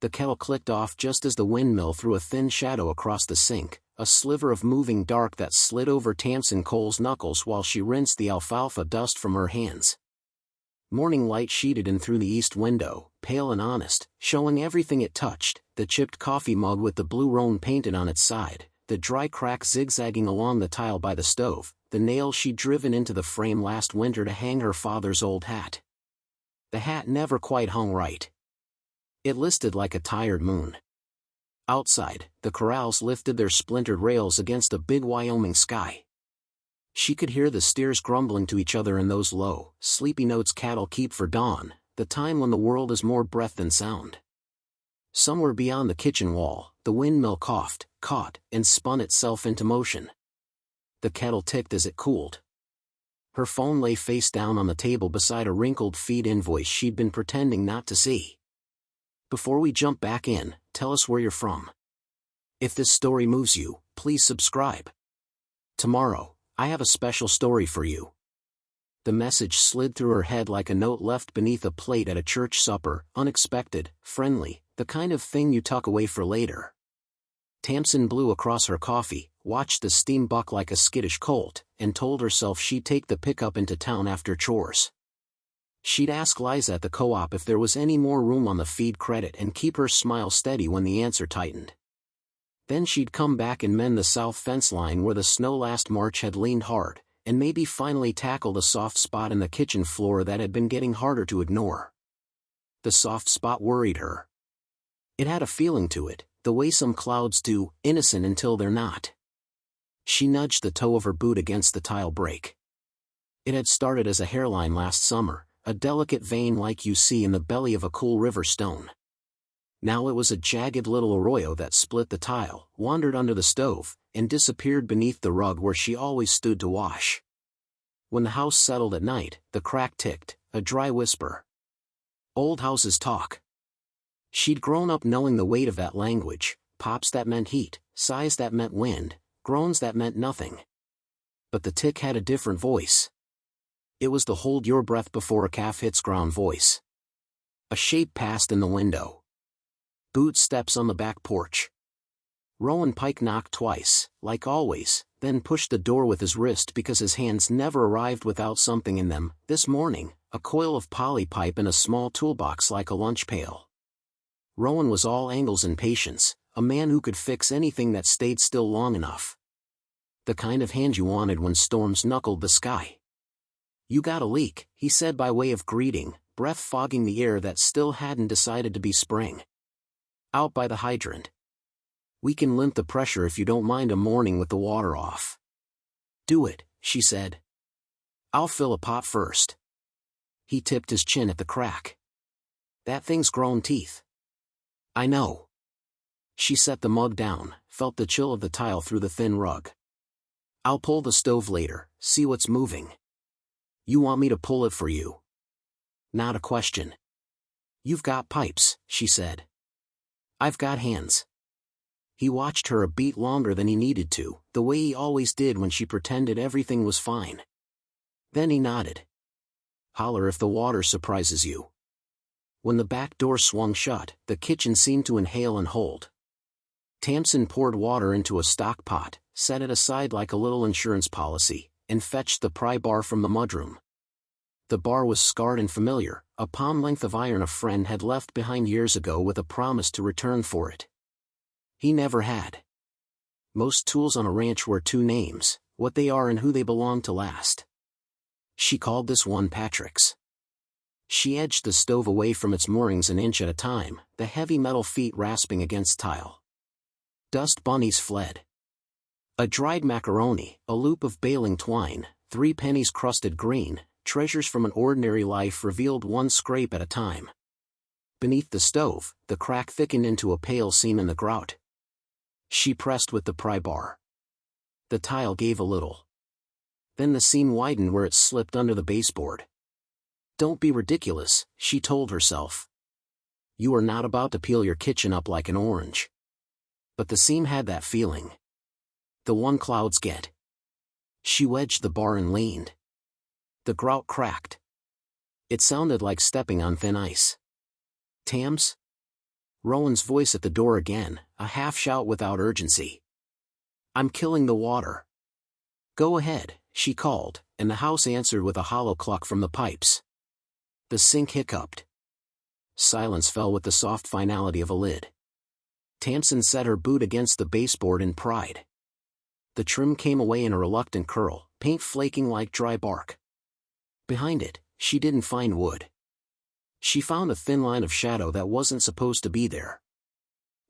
The kettle clicked off just as the windmill threw a thin shadow across the sink, a sliver of moving dark that slid over Tamsin Cole's knuckles while she rinsed the alfalfa dust from her hands. Morning light sheeted in through the east window, pale and honest, showing everything it touched, the chipped coffee mug with the blue roan painted on its side, the dry crack zigzagging along the tile by the stove, the nail she'd driven into the frame last winter to hang her father's old hat. The hat never quite hung right. It listed like a tired moon. Outside, the corrals lifted their splintered rails against a big Wyoming sky. She could hear the steers grumbling to each other in those low, sleepy notes cattle keep for dawn, the time when the world is more breath than sound. Somewhere beyond the kitchen wall, the windmill coughed, caught, and spun itself into motion. The kettle ticked as it cooled. Her phone lay face down on the table beside a wrinkled feed invoice she'd been pretending not to see. Before we jump back in, tell us where you're from. If this story moves you, please subscribe. Tomorrow, I have a special story for you. The message slid through her head like a note left beneath a plate at a church supper, unexpected, friendly, the kind of thing you tuck away for later. Tamsin blew across her coffee, watched the steam buck like a skittish colt, and told herself she'd take the pickup into town after chores. She'd ask Liza at the co-op if there was any more room on the feed credit and keep her smile steady when the answer tightened. Then she'd come back and mend the south fence line where the snow last March had leaned hard, and maybe finally tackle the soft spot in the kitchen floor that had been getting harder to ignore. The soft spot worried her. It had a feeling to it, the way some clouds do, innocent until they're not. She nudged the toe of her boot against the tile break. It had started as a hairline last summer, a delicate vein like you see in the belly of a cool river stone. Now it was a jagged little arroyo that split the tile, wandered under the stove, and disappeared beneath the rug where she always stood to wash. When the house settled at night, the crack ticked, a dry whisper. Old houses talk. She'd grown up knowing the weight of that language, pops that meant heat, sighs that meant wind, groans that meant nothing. But the tick had a different voice. It was the hold your breath before a calf hits ground voice. A shape passed in the window. Boot steps on the back porch. Rowan Pike knocked twice, like always, then pushed the door with his wrist because his hands never arrived without something in them. This morning, a coil of poly pipe and a small toolbox like a lunch pail. Rowan was all angles and patience, a man who could fix anything that stayed still long enough. The kind of hand you wanted when storms knuckled the sky. You got a leak, he said by way of greeting, breath fogging the air that still hadn't decided to be spring. Out by the hydrant. We can limp the pressure if you don't mind a morning with the water off. Do it, she said. I'll fill a pot first. He tipped his chin at the crack. That thing's grown teeth. I know. She set the mug down, felt the chill of the tile through the thin rug. I'll pull the stove later, see what's moving. You want me to pull it for you? Not a question. You've got pipes, she said. I've got hands. He watched her a beat longer than he needed to, the way he always did when she pretended everything was fine. Then he nodded. Holler if the water surprises you. When the back door swung shut, the kitchen seemed to inhale and hold. Tamsin poured water into a stock pot, set it aside like a little insurance policy, and fetched the pry bar from the mudroom. The bar was scarred and familiar, a palm length of iron a friend had left behind years ago with a promise to return for it. He never had. Most tools on a ranch wear two names, what they are and who they belong to last. She called this one Patrick's. She edged the stove away from its moorings an inch at a time, the heavy metal feet rasping against tile. Dust bunnies fled. A dried macaroni, a loop of baling twine, 3 pennies crusted green, treasures from an ordinary life revealed one scrape at a time. Beneath the stove, the crack thickened into a pale seam in the grout. She pressed with the pry bar. The tile gave a little. Then the seam widened where it slipped under the baseboard. Don't be ridiculous, she told herself. You are not about to peel your kitchen up like an orange. But the seam had that feeling. The one clouds get. She wedged the bar and leaned. The grout cracked. It sounded like stepping on thin ice. Tams? Rowan's voice at the door again, a half-shout without urgency. "I'm killing the water." "Go ahead," she called, and the house answered with a hollow cluck from the pipes. The sink hiccuped. Silence fell with the soft finality of a lid. Tamsin set her boot against the baseboard in pride. The trim came away in a reluctant curl, paint flaking like dry bark. Behind it, she didn't find wood. She found a thin line of shadow that wasn't supposed to be there.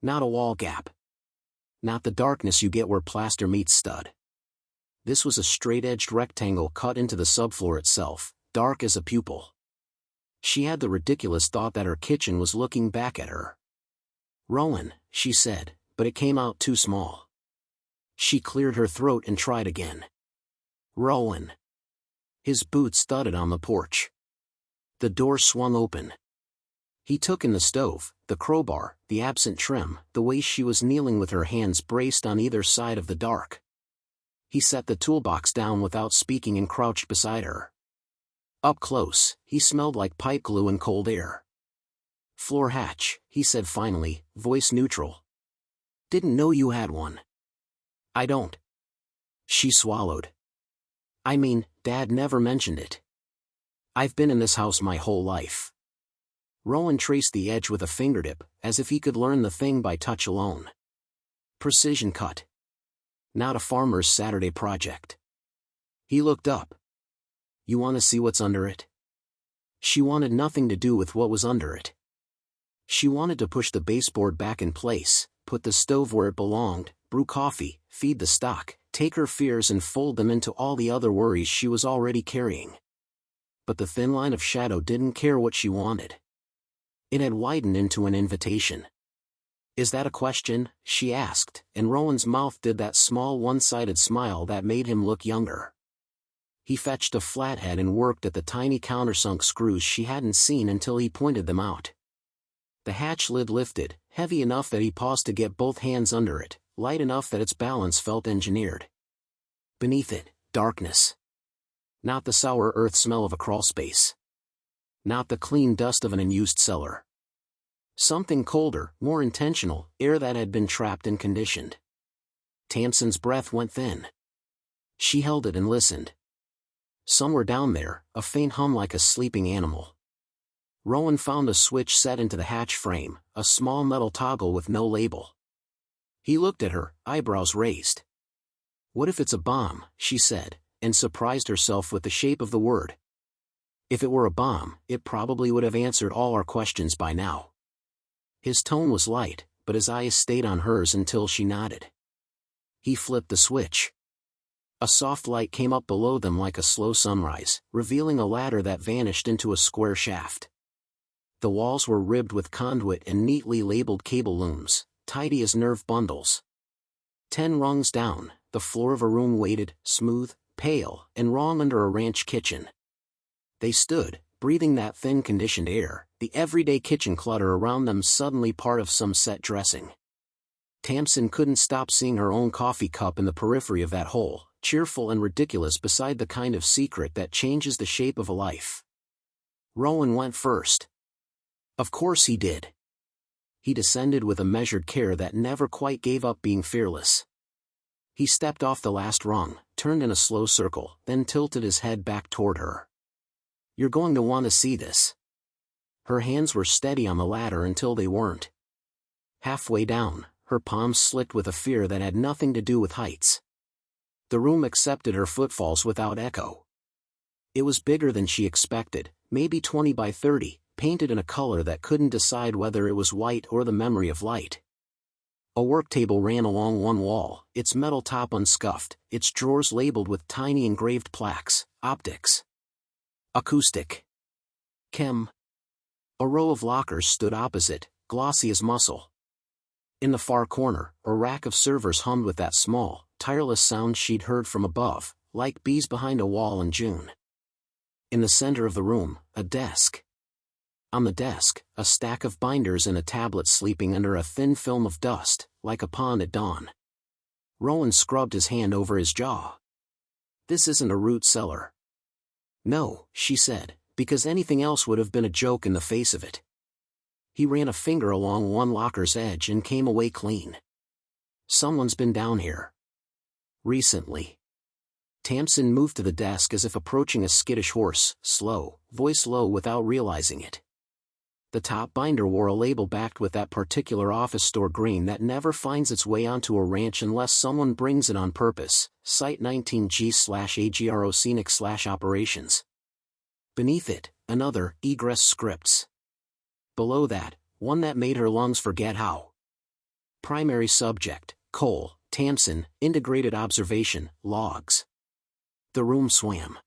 Not a wall gap. Not the darkness you get where plaster meets stud. This was a straight-edged rectangle cut into the subfloor itself, dark as a pupil. She had the ridiculous thought that her kitchen was looking back at her. "Rowan," she said, but it came out too small. She cleared her throat and tried again. "Rowan." His boots thudded on the porch. The door swung open. He took in the stove, the crowbar, the absent trim, the way she was kneeling with her hands braced on either side of the dark. He set the toolbox down without speaking and crouched beside her. Up close, he smelled like pipe glue and cold air. "Floor hatch," he said finally, voice neutral. "Didn't know you had one." "I don't." She swallowed. "I mean, Dad never mentioned it. I've been in this house my whole life." Rowan traced the edge with a fingertip, as if he could learn the thing by touch alone. Precision cut. Not a farmer's Saturday project. He looked up. "You want to see what's under it?" She wanted nothing to do with what was under it. She wanted to push the baseboard back in place, put the stove where it belonged, brew coffee, feed the stock, take her fears and fold them into all the other worries she was already carrying. But the thin line of shadow didn't care what she wanted. It had widened into an invitation. "Is that a question?" she asked, and Rowan's mouth did that small one-sided smile that made him look younger. He fetched a flathead and worked at the tiny countersunk screws she hadn't seen until he pointed them out. The hatch lid lifted, heavy enough that he paused to get both hands under it, light enough that its balance felt engineered. Beneath it, darkness. Not the sour earth smell of a crawlspace. Not the clean dust of an unused cellar. Something colder, more intentional, air that had been trapped and conditioned. Tamsin's breath went thin. She held it and listened. Somewhere down there, a faint hum like a sleeping animal. Rowan found a switch set into the hatch frame, a small metal toggle with no label. He looked at her, eyebrows raised. "What if it's a bomb?" she said, and surprised herself with the shape of the word. If it were a bomb, it probably would have answered all our questions by now. His tone was light, but his eyes stayed on hers until she nodded. He flipped the switch. A soft light came up below them like a slow sunrise, revealing a ladder that vanished into a square shaft. The walls were ribbed with conduit and neatly labeled cable looms, tidy as nerve bundles. 10 rungs down, the floor of a room weighted, smooth, pale, and wrong under a ranch kitchen. They stood, breathing that thin conditioned air, the everyday kitchen clutter around them suddenly part of some set dressing. Tamsin couldn't stop seeing her own coffee cup in the periphery of that hole, cheerful and ridiculous beside the kind of secret that changes the shape of a life. Rowan went first. Of course he did. He descended with a measured care that never quite gave up being fearless. He stepped off the last rung, turned in a slow circle, then tilted his head back toward her. "You're going to want to see this." Her hands were steady on the ladder until they weren't. Halfway down, her palms slipped with a fear that had nothing to do with heights. The room accepted her footfalls without echo. It was bigger than she expected, maybe 20 by 30, painted in a color that couldn't decide whether it was white or the memory of light. A work table ran along one wall, its metal top unscuffed, its drawers labeled with tiny engraved plaques, optics, acoustic, chem. A row of lockers stood opposite, glossy as muscle. In the far corner, a rack of servers hummed with that small, tireless sound she'd heard from above, like bees behind a wall in June. In the center of the room, a desk. On the desk, a stack of binders and a tablet sleeping under a thin film of dust, like a pond at dawn. Rowan scrubbed his hand over his jaw. "This isn't a root cellar." "No," she said, because anything else would have been a joke in the face of it. He ran a finger along one locker's edge and came away clean. Someone's been down here. Recently. Tamsin moved to the desk as if approaching a skittish horse, slow, voice low without realizing it. The top binder wore a label backed with that particular office store green that never finds its way onto a ranch unless someone brings it on purpose, Site 19G/AGRO Scenic/Operations. Beneath it, another, Egress Scripts. Below that, one that made her lungs forget how. Primary subject, coal, Tamsin, integrated observation, logs. The room swam.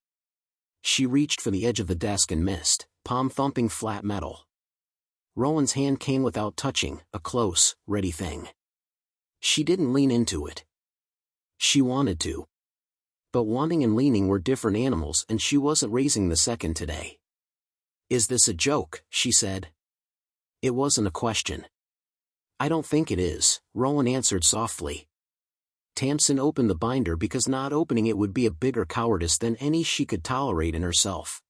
She reached for the edge of the desk and missed, palm thumping flat metal. Rowan's hand came without touching, a close, ready thing. She didn't lean into it. She wanted to. But wanting and leaning were different animals and she wasn't raising the second today. "Is this a joke?" she said. It wasn't a question. "I don't think it is," Rowan answered softly. Tamsin opened the binder because not opening it would be a bigger cowardice than any she could tolerate in herself.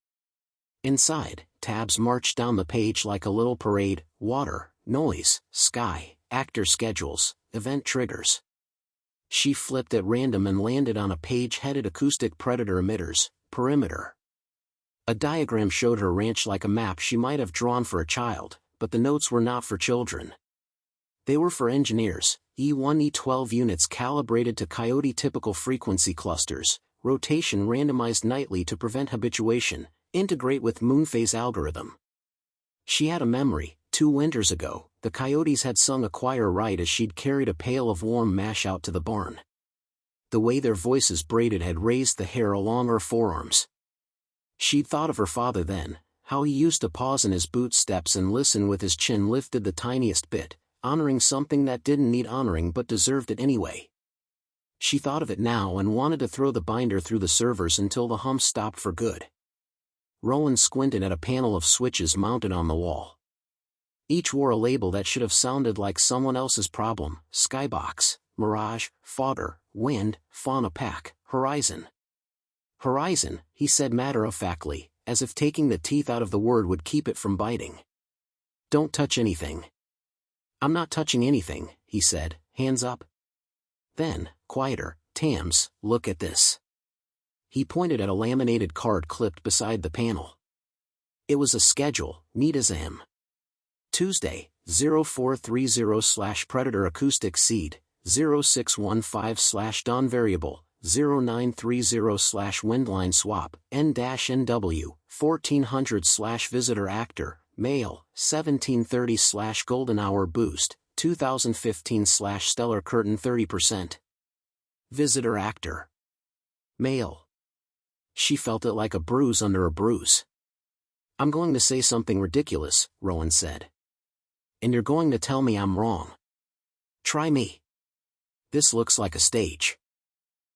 Inside, tabs marched down the page like a little parade: water, noise, sky, actor schedules, event triggers. She flipped at random and landed on a page headed Acoustic Predator Emitters, Perimeter. A diagram showed her ranch like a map she might have drawn for a child, but the notes were not for children. They were for engineers: E1 E12 units calibrated to coyote typical frequency clusters, rotation randomized nightly to prevent habituation, integrate with moonphase algorithm. She had a memory: 2 winters ago, the coyotes had sung a choir right as she'd carried a pail of warm mash out to the barn. The way their voices braided had raised the hair along her forearms. She'd thought of her father then, how he used to pause in his boot steps and listen with his chin lifted the tiniest bit, honoring something that didn't need honoring but deserved it anyway. She thought of it now and wanted to throw the binder through the servers until the hum stopped for good. Rowan squinted at a panel of switches mounted on the wall. Each wore a label that should have sounded like someone else's problem: Skybox, Mirage, Fodder, Wind, Fauna Pack, Horizon. Horizon, he said matter-of-factly, as if taking the teeth out of the word would keep it from biting. "Don't touch anything." "I'm not touching anything," he said, hands up. Then, quieter, "Tams, look at this." He pointed at a laminated card clipped beside the panel. It was a schedule, neat as M. Tuesday, 0430/Predator Acoustic Seed, 0615/Dawn Variable, 0930/Windline Swap, N-NW, 1400/Visitor Actor, Male, 1730/Golden Hour Boost, 2015/Stellar Curtain 30%. Visitor Actor. Male. She felt it like a bruise under a bruise. "I'm going to say something ridiculous," Rowan said. "And you're going to tell me I'm wrong. Try me. This looks like a stage."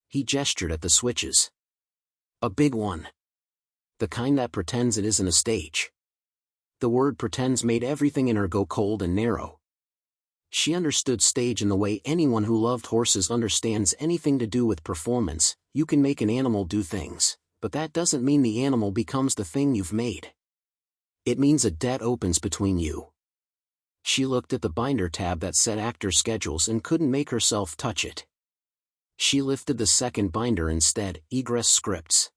He gestured at the switches. "A big one. The kind that pretends it isn't a stage." The word pretends made everything in her go cold and narrow. She understood stage in the way anyone who loved horses understands anything to do with performance. You can make an animal do things, but that doesn't mean the animal becomes the thing you've made. It means a debt opens between you. She looked at the binder tab that said actor schedules and couldn't make herself touch it. She lifted the second binder instead: Egress Scripts.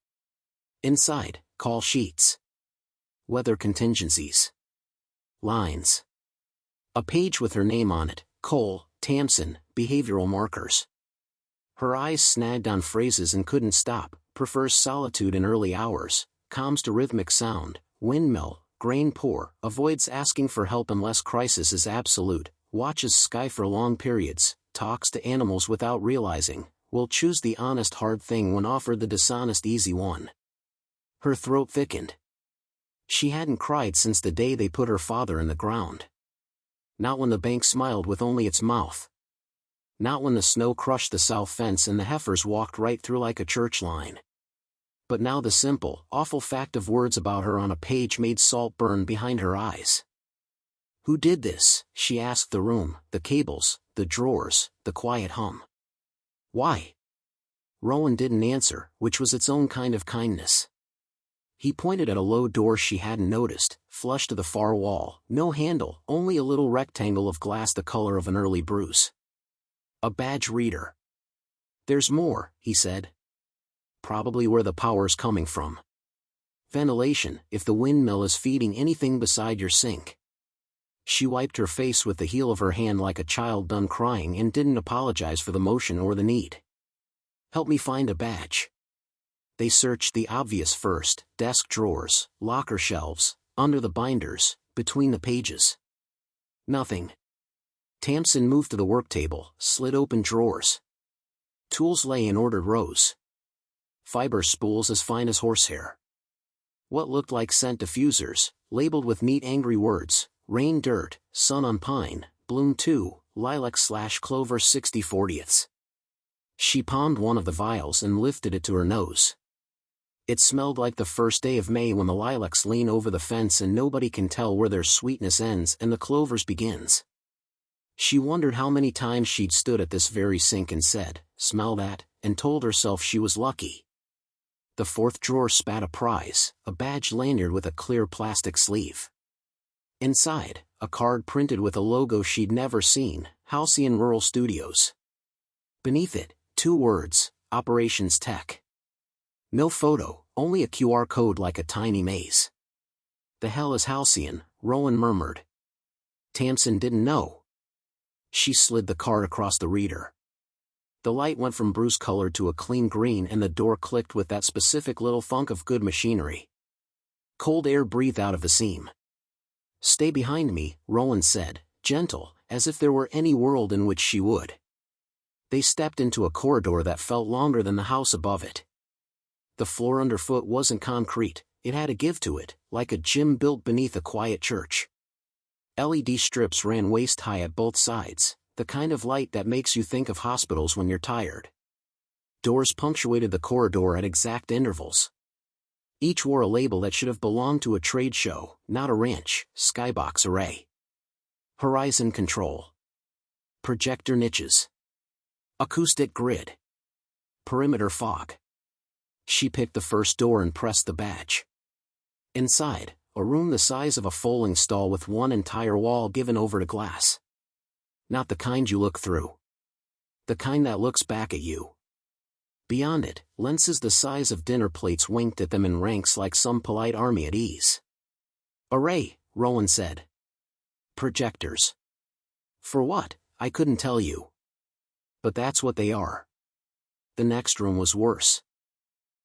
Inside, call sheets. Weather contingencies. Lines. A page with her name on it: Cole, Tamsin, behavioral markers. Her eyes snagged on phrases and couldn't stop: prefers solitude in early hours, calms to rhythmic sound, windmill, grain poor, avoids asking for help unless crisis is absolute, watches sky for long periods, talks to animals without realizing, will choose the honest hard thing when offered the dishonest easy one. Her throat thickened. She hadn't cried since the day they put her father in the ground. Not when the bank smiled with only its mouth. Not when the snow crushed the south fence and the heifers walked right through like a church line. But now the simple, awful fact of words about her on a page made salt burn behind her eyes. Who did this? She asked the room, the cables, the drawers, the quiet hum. Why? Rowan didn't answer, which was its own kind of kindness. He pointed at a low door she hadn't noticed, flush to the far wall, no handle, only a little rectangle of glass the color of an early Bruce. A badge reader. There's more, he said. Probably where the power's coming from. Ventilation, if the windmill is feeding anything beside your sink. She wiped her face with the heel of her hand like a child done crying and didn't apologize for the motion or the need. Help me find a badge. They searched the obvious first, desk drawers, locker shelves, under the binders, between the pages. Nothing. Tamsin moved to the work table, slid open drawers. Tools lay in ordered rows. Fiber spools as fine as horsehair. What looked like scent diffusers, labeled with neat angry words, rain dirt, sun on pine, bloom 2, lilac/clover 60/40ths. She palmed one of the vials and lifted it to her nose. It smelled like the first day of May when the lilacs lean over the fence and nobody can tell where their sweetness ends and the clovers begins. She wondered how many times she'd stood at this very sink and said, "Smell that," and told herself she was lucky. The fourth drawer spat a prize, a badge lanyard with a clear plastic sleeve. Inside, a card printed with a logo she'd never seen, Halcyon Rural Studios. Beneath it, 2 words, Operations Tech. No photo, only a QR code like a tiny maze. The hell is Halcyon? Rowan murmured. Tamsin didn't know. She slid the card across the reader. The light went from bruise-colored to a clean green and the door clicked with that specific little thunk of good machinery. Cold air breathed out of the seam. "Stay behind me," Rowan said, gentle, as if there were any world in which she would. They stepped into a corridor that felt longer than the house above it. The floor underfoot wasn't concrete, it had a give to it, like a gym built beneath a quiet church. LED strips ran waist-high at both sides, the kind of light that makes you think of hospitals when you're tired. Doors punctuated the corridor at exact intervals. Each wore a label that should have belonged to a trade show, not a ranch. Skybox array. Horizon control. Projector niches. Acoustic grid. Perimeter fog. She picked the first door and pressed the badge. Inside, a room the size of a foaling stall with one entire wall given over to glass. Not the kind you look through. The kind that looks back at you. Beyond it, lenses the size of dinner plates winked at them in ranks like some polite army at ease. "Array," Rowan said. "Projectors." "For what? I couldn't tell you. But that's what they are." The next room was worse.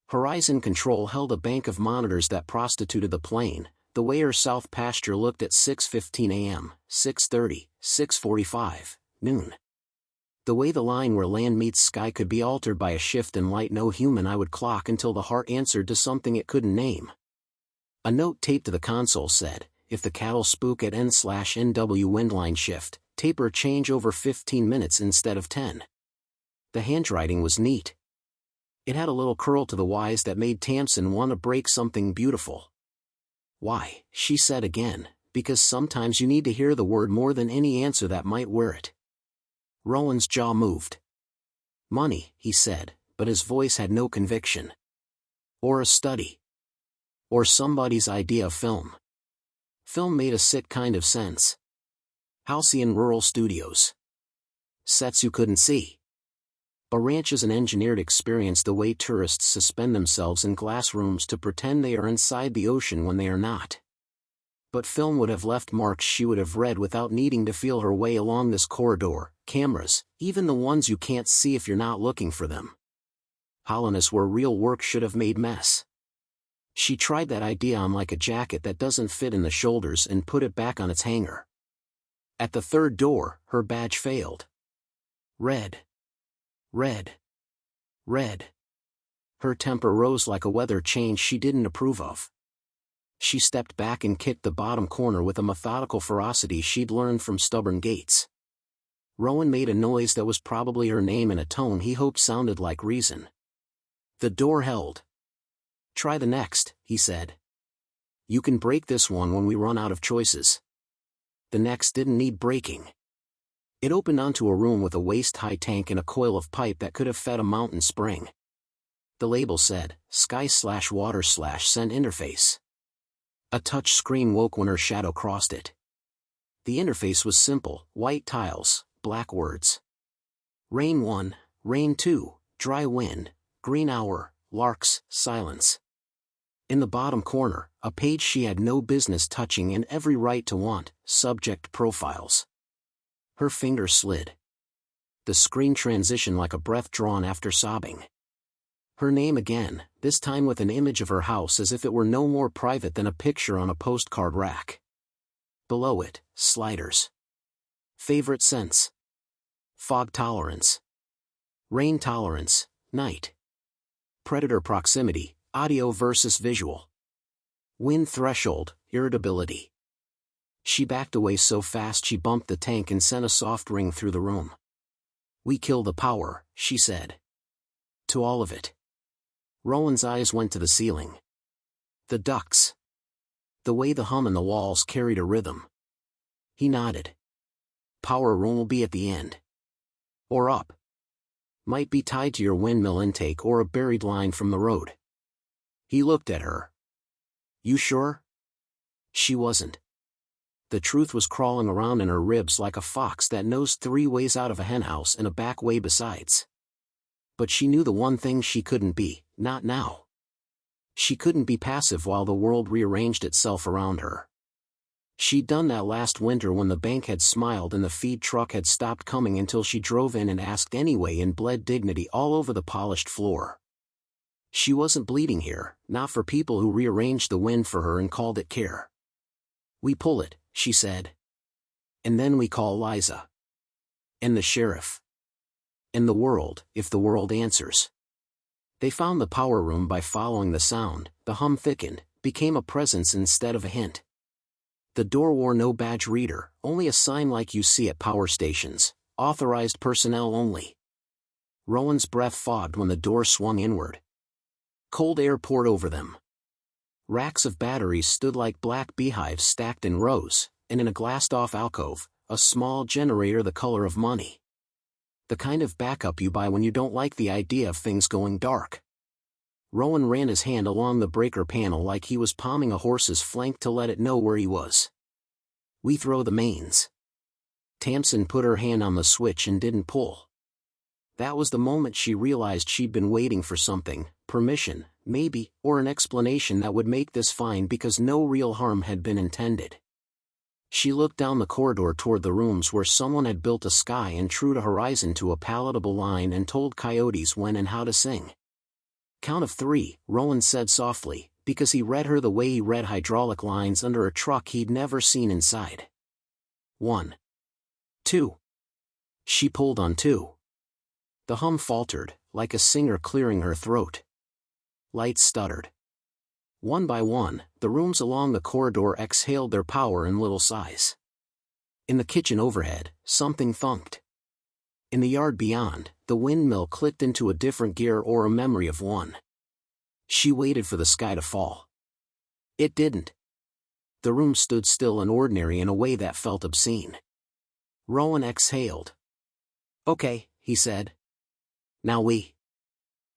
Horizon Control held a bank of monitors that prostituted the plane, the way her south pasture looked at 6:15 a.m., 6:30, 6:45, noon. The way the line where land meets sky could be altered by a shift in light no human eye would clock until the heart answered to something it couldn't name. A note taped to the console said, "If the cattle spook at N/NW windline shift, taper change over 15 minutes instead of 10. The handwriting was neat. It had a little curl to the Y's that made Tamsin want to break something beautiful. "Why?" she said again, "because sometimes you need to hear the word more than any answer that might wear it." Rowan's jaw moved. "Money," he said, but his voice had no conviction. Or a study. Or somebody's idea of film. Film made a sick kind of sense. Halcyon Rural Studios. Sets you couldn't see. A ranch is an engineered experience the way tourists suspend themselves in glass rooms to pretend they are inside the ocean when they are not. But film would have left marks she would have read without needing to feel her way along this corridor. Cameras, even the ones you can't see if you're not looking for them. Hollowness where real work should have made mess. She tried that idea on like a jacket that doesn't fit in the shoulders and put it back on its hanger. At the third door, her badge failed. Red. Red. Red. Her temper rose like a weather change she didn't approve of. She stepped back and kicked the bottom corner with a methodical ferocity she'd learned from stubborn Gates. Rowan made a noise that was probably her name in a tone he hoped sounded like reason. The door held. "Try the next," he said. "You can break this one when we run out of choices." The next didn't need breaking. It opened onto a room with a waist-high tank and a coil of pipe that could have fed a mountain spring. The label said, Sky/Water/Send Interface. A touch screen woke when her shadow crossed it. The interface was simple, white tiles, black words. Rain 1, Rain 2, Dry Wind, Green Hour, Larks, Silence. In the bottom corner, a page she had no business touching and every right to want, subject profiles. Her finger slid. The screen transitioned like a breath drawn after sobbing. Her name again, this time with an image of her house as if it were no more private than a picture on a postcard rack. Below it, sliders. Favorite scents. Fog tolerance. Rain tolerance, night. Predator proximity, audio versus visual. Wind threshold, irritability. She backed away so fast she bumped the tank and sent a soft ring through the room. We kill the power, she said. To all of it. Rowan's eyes went to the ceiling. The ducts. The way the hum in the walls carried a rhythm. He nodded. Power room will be at the end. Or up. Might be tied to your windmill intake or a buried line from the road. He looked at her. You sure? She wasn't. The truth was crawling around in her ribs like a fox that knows 3 ways out of a henhouse and a back way besides. But she knew the one thing she couldn't be, not now. She couldn't be passive while the world rearranged itself around her. She'd done that last winter when the bank had smiled and the feed truck had stopped coming until she drove in and asked anyway and bled dignity all over the polished floor. She wasn't bleeding here, not for people who rearranged the wind for her and called it care. We pull it, she said. And then we call Liza. And the sheriff. And the world, if the world answers. They found the power room by following the sound. The hum thickened, became a presence instead of a hint. The door wore no badge reader, only a sign like you see at power stations, authorized personnel only. Rowan's breath fogged when the door swung inward. Cold air poured over them. Racks of batteries stood like black beehives stacked in rows, and in a glassed-off alcove, a small generator the color of money. The kind of backup you buy when you don't like the idea of things going dark. Rowan ran his hand along the breaker panel like he was palming a horse's flank to let it know where he was. We throw the mains. Tamsin put her hand on the switch and didn't pull. That was the moment she realized she'd been waiting for something, permission, maybe, or an explanation that would make this fine because no real harm had been intended. She looked down the corridor toward the rooms where someone had built a sky and trued a horizon to a palatable line and told coyotes when and how to sing. Count of 3, Rowan said softly, because he read her the way he read hydraulic lines under a truck he'd never seen inside. 1. 2. She pulled on 2. The hum faltered, like a singer clearing her throat. Lights stuttered. One by one, the rooms along the corridor exhaled their power in little sighs. In the kitchen overhead, something thunked. In the yard beyond, the windmill clicked into a different gear or a memory of one. She waited for the sky to fall. It didn't. The room stood still and ordinary in a way that felt obscene. Rowan exhaled. Okay, he said. Now we.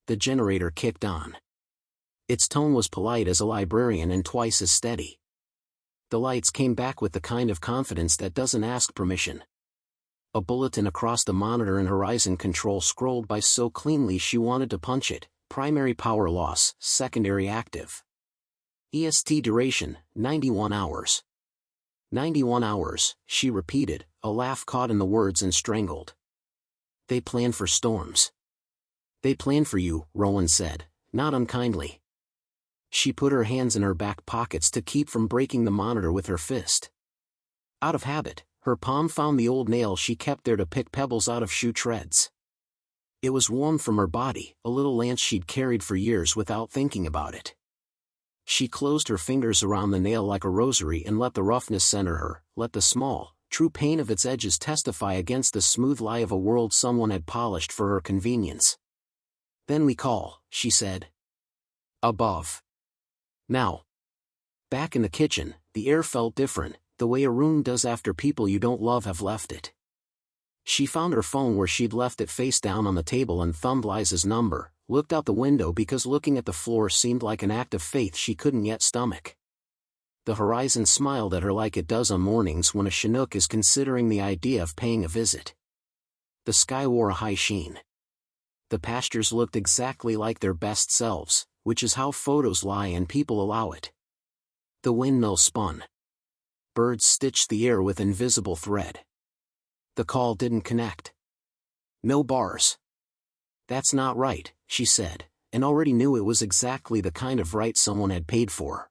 The generator kicked on. Its tone was polite as a librarian and twice as steady. The lights came back with the kind of confidence that doesn't ask permission. A bulletin across the monitor and horizon control scrolled by so cleanly she wanted to punch it. Primary power loss, secondary active. EST duration, 91 hours. 91 hours, she repeated, a laugh caught in the words and strangled. They plan for storms. They plan for you, Rowan said, not unkindly. She put her hands in her back pockets to keep from breaking the monitor with her fist. Out of habit, her palm found the old nail she kept there to pick pebbles out of shoe treads. It was warm from her body, a little lance she'd carried for years without thinking about it. She closed her fingers around the nail like a rosary and let the roughness center her, let the small, true pain of its edges testify against the smooth lie of a world someone had polished for her convenience. Then we call, she said. Above. Now. Back in the kitchen, the air felt different, the way a room does after people you don't love have left it. She found her phone where she'd left it face down on the table and thumbed Liza's number, looked out the window because looking at the floor seemed like an act of faith she couldn't yet stomach. The horizon smiled at her like it does on mornings when a Chinook is considering the idea of paying a visit. The sky wore a high sheen. The pastures looked exactly like their best selves, which is how photos lie and people allow it. The windmill spun. Birds stitched the air with invisible thread. The call didn't connect. No bars. That's not right, she said, and already knew it was exactly the kind of right someone had paid for.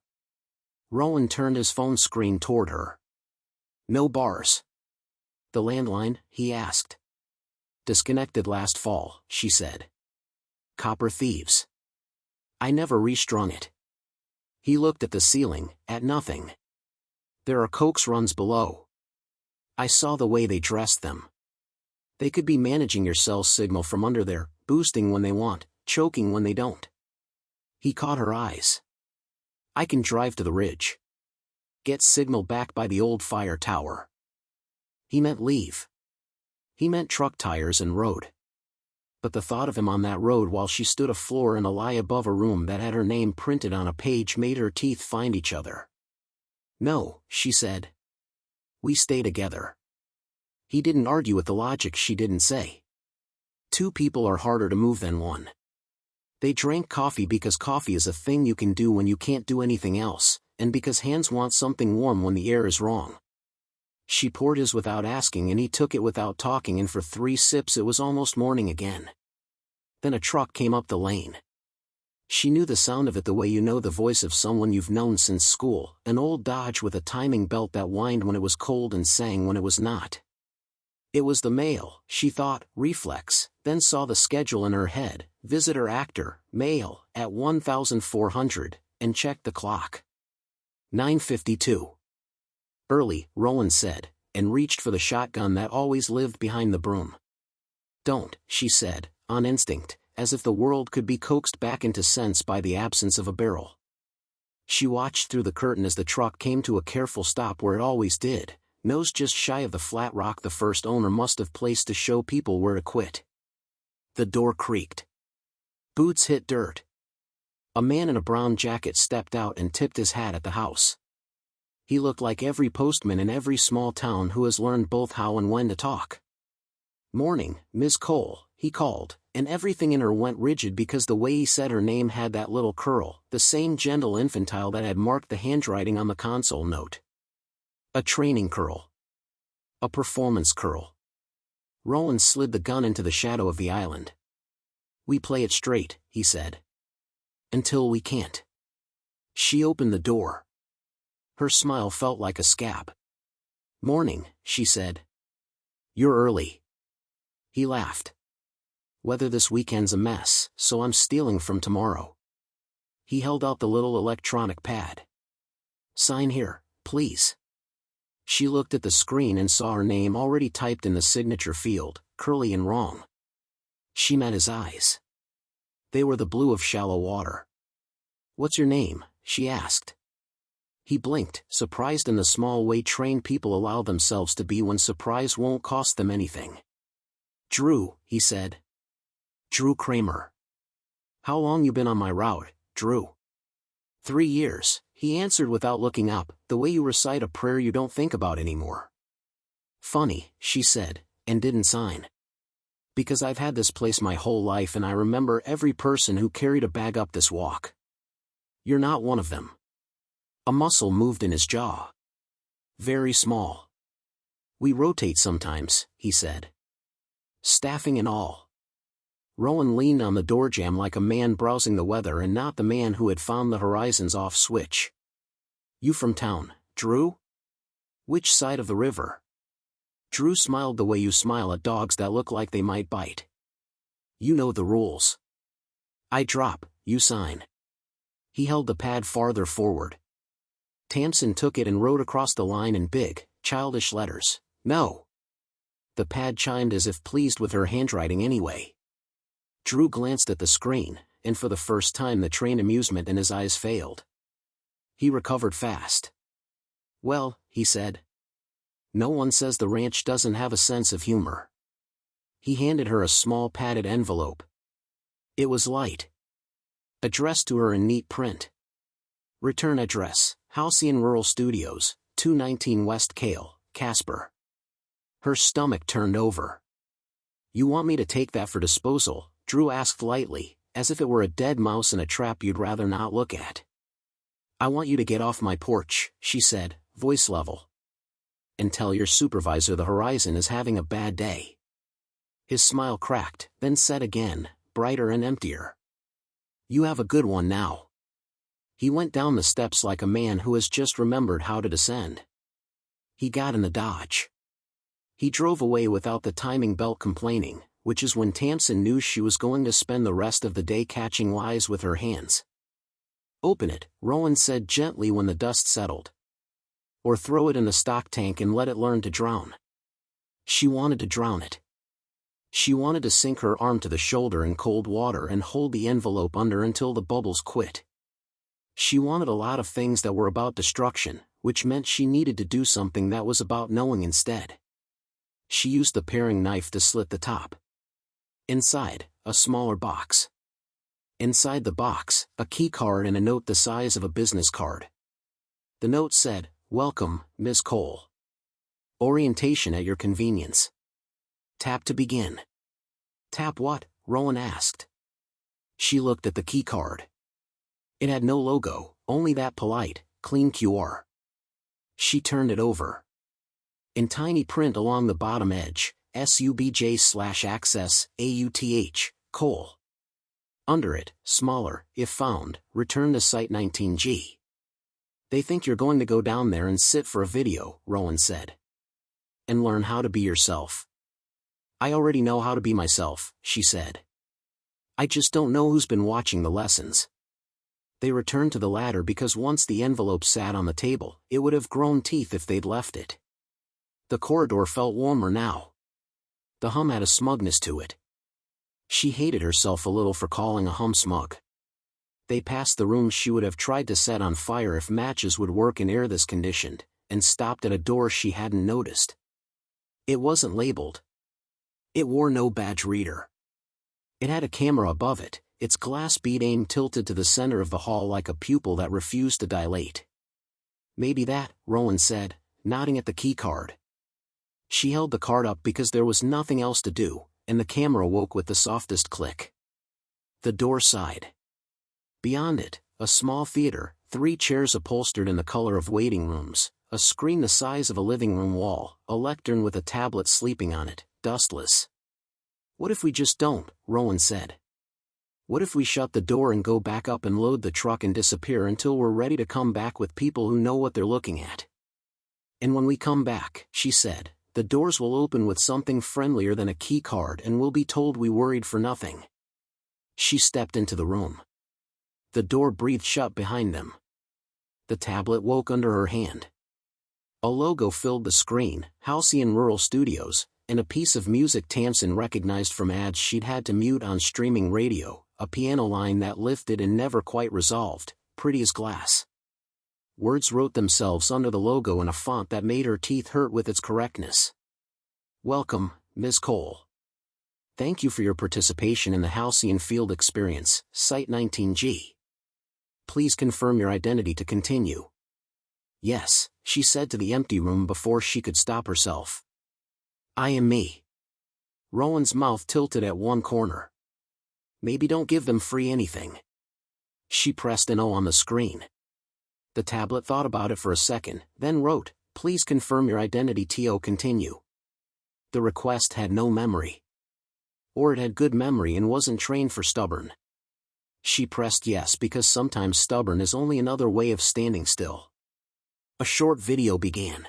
Rowan turned his phone screen toward her. No bars. The landline, he asked. Disconnected last fall, she said. Copper thieves. I never restrung it. He looked at the ceiling, at nothing. There are coax runs below. I saw the way they dressed them. They could be managing your cell signal from under there, boosting when they want, choking when they don't. He caught her eyes. I can drive to the ridge. Get signal back by the old fire tower. He meant leave. He meant truck tires and road. But the thought of him on that road while she stood a floor in a lie above a room that had her name printed on a page made her teeth find each other. No, she said. We stay together. He didn't argue with the logic she didn't say. Two people are harder to move than one. They drank coffee because coffee is a thing you can do when you can't do anything else, and because hands want something warm when the air is wrong. She poured his without asking and he took it without talking, and for 3 sips it was almost morning again. Then a truck came up the lane. She knew the sound of it the way you know the voice of someone you've known since school, an old Dodge with a timing belt that whined when it was cold and sang when it was not. It was the mail, she thought, reflex, then saw the schedule in her head, visitor actor, mail, at 1400, and checked the clock. 9:52. Early, Rowan said, and reached for the shotgun that always lived behind the broom. Don't, she said, on instinct, as if the world could be coaxed back into sense by the absence of a barrel. She watched through the curtain as the truck came to a careful stop where it always did, nose just shy of the flat rock the first owner must have placed to show people where to quit. The door creaked. Boots hit dirt. A man in a brown jacket stepped out and tipped his hat at the house. He looked like every postman in every small town who has learned both how and when to talk. Morning, Ms. Cole, he called, and everything in her went rigid because the way he said her name had that little curl, the same gentle infantile that had marked the handwriting on the console note. A training curl. A performance curl. Rowan slid the gun into the shadow of the island. We play it straight, he said. Until we can't. She opened the door. Her smile felt like a scab. Morning, she said. You're early. He laughed. Weather this weekend's a mess, so I'm stealing from tomorrow. He held out the little electronic pad. Sign here, please. She looked at the screen and saw her name already typed in the signature field, curly and wrong. She met his eyes. They were the blue of shallow water. What's your name? She asked. He blinked, surprised in the small way trained people allow themselves to be when surprise won't cost them anything. Drew, he said. Drew Kramer. How long you been on my route, Drew? 3 years, he answered without looking up, the way you recite a prayer you don't think about anymore. Funny, she said, and didn't sign. Because I've had this place my whole life and I remember every person who carried a bag up this walk. You're not one of them. A muscle moved in his jaw. Very small. We rotate sometimes, he said. Staffing and all. Rowan leaned on the doorjamb like a man browsing the weather and not the man who had found the horizon's off switch. You from town, Drew? Which side of the river? Drew smiled the way you smile at dogs that look like they might bite. You know the rules. I drop, you sign. He held the pad farther forward. Tamsin took it and wrote across the line in big, childish letters, no. The pad chimed as if pleased with her handwriting anyway. Drew glanced at the screen, and for the first time the trained amusement in his eyes failed. He recovered fast. Well, he said. No one says the ranch doesn't have a sense of humor. He handed her a small padded envelope. It was light. Addressed to her in neat print. Return address, Halcyon Rural Studios, 219 West Kale, Casper. Her stomach turned over. You want me to take that for disposal? Drew asked lightly, as if it were a dead mouse in a trap you'd rather not look at. I want you to get off my porch, she said, voice level. And tell your supervisor the horizon is having a bad day. His smile cracked, then said again, brighter and emptier. You have a good one now. He went down the steps like a man who has just remembered how to descend. He got in the Dodge. He drove away without the timing belt complaining, which is when Tamsin knew she was going to spend the rest of the day catching lies with her hands. Open it, Rowan said gently when the dust settled. Or throw it in the stock tank and let it learn to drown. She wanted to drown it. She wanted to sink her arm to the shoulder in cold water and hold the envelope under until the bubbles quit. She wanted a lot of things that were about destruction, which meant she needed to do something that was about knowing instead. She used the paring knife to slit the top. Inside, a smaller box. Inside the box, a key card and a note the size of a business card. The note said, Welcome, Ms. Cole. Orientation at your convenience. Tap to begin. Tap what? Rowan asked. She looked at the key card. It had no logo, only that polite, clean QR. She turned it over. In tiny print along the bottom edge, SUBJ/access, AUTH, Cole. Under it, smaller, if found, return to Site 19G. They think you're going to go down there and sit for a video, Rowan said. And learn how to be yourself. I already know how to be myself, she said. I just don't know who's been watching the lessons. They returned to the ladder because once the envelope sat on the table, it would have grown teeth if they'd left it. The corridor felt warmer now. The hum had a smugness to it. She hated herself a little for calling a hum smug. They passed the room she would have tried to set on fire if matches would work in air this conditioned, and stopped at a door she hadn't noticed. It wasn't labeled. It wore no badge reader. It had a camera above it, its glass bead aim tilted to the center of the hall like a pupil that refused to dilate. Maybe that, Rowan said, nodding at the key card. She held the card up because there was nothing else to do, and the camera woke with the softest click. The door sighed. Beyond it, a small theater, 3 chairs upholstered in the color of waiting rooms, a screen the size of a living room wall, a lectern with a tablet sleeping on it, dustless. What if we just don't, Rowan said. What if we shut the door and go back up and load the truck and disappear until we're ready to come back with people who know what they're looking at? And when we come back, she said, the doors will open with something friendlier than a key card and we'll be told we worried for nothing. She stepped into the room. The door breathed shut behind them. The tablet woke under her hand. A logo filled the screen, Halcyon Rural Studios, and a piece of music Tamsin recognized from ads she'd had to mute on streaming radio, a piano line that lifted and never quite resolved, pretty as glass. Words wrote themselves under the logo in a font that made her teeth hurt with its correctness. Welcome, Ms. Cole. Thank you for your participation in the Halcyon Field Experience, Site 19G. Please confirm your identity to continue. Yes, she said to the empty room before she could stop herself. I am me. Rowan's mouth tilted at one corner. Maybe don't give them free anything. She pressed an O on the screen. The tablet thought about it for a second, then wrote, Please confirm your identity to continue. The request had no memory. Or it had good memory and wasn't trained for stubborn. She pressed yes because sometimes stubborn is only another way of standing still. A short video began.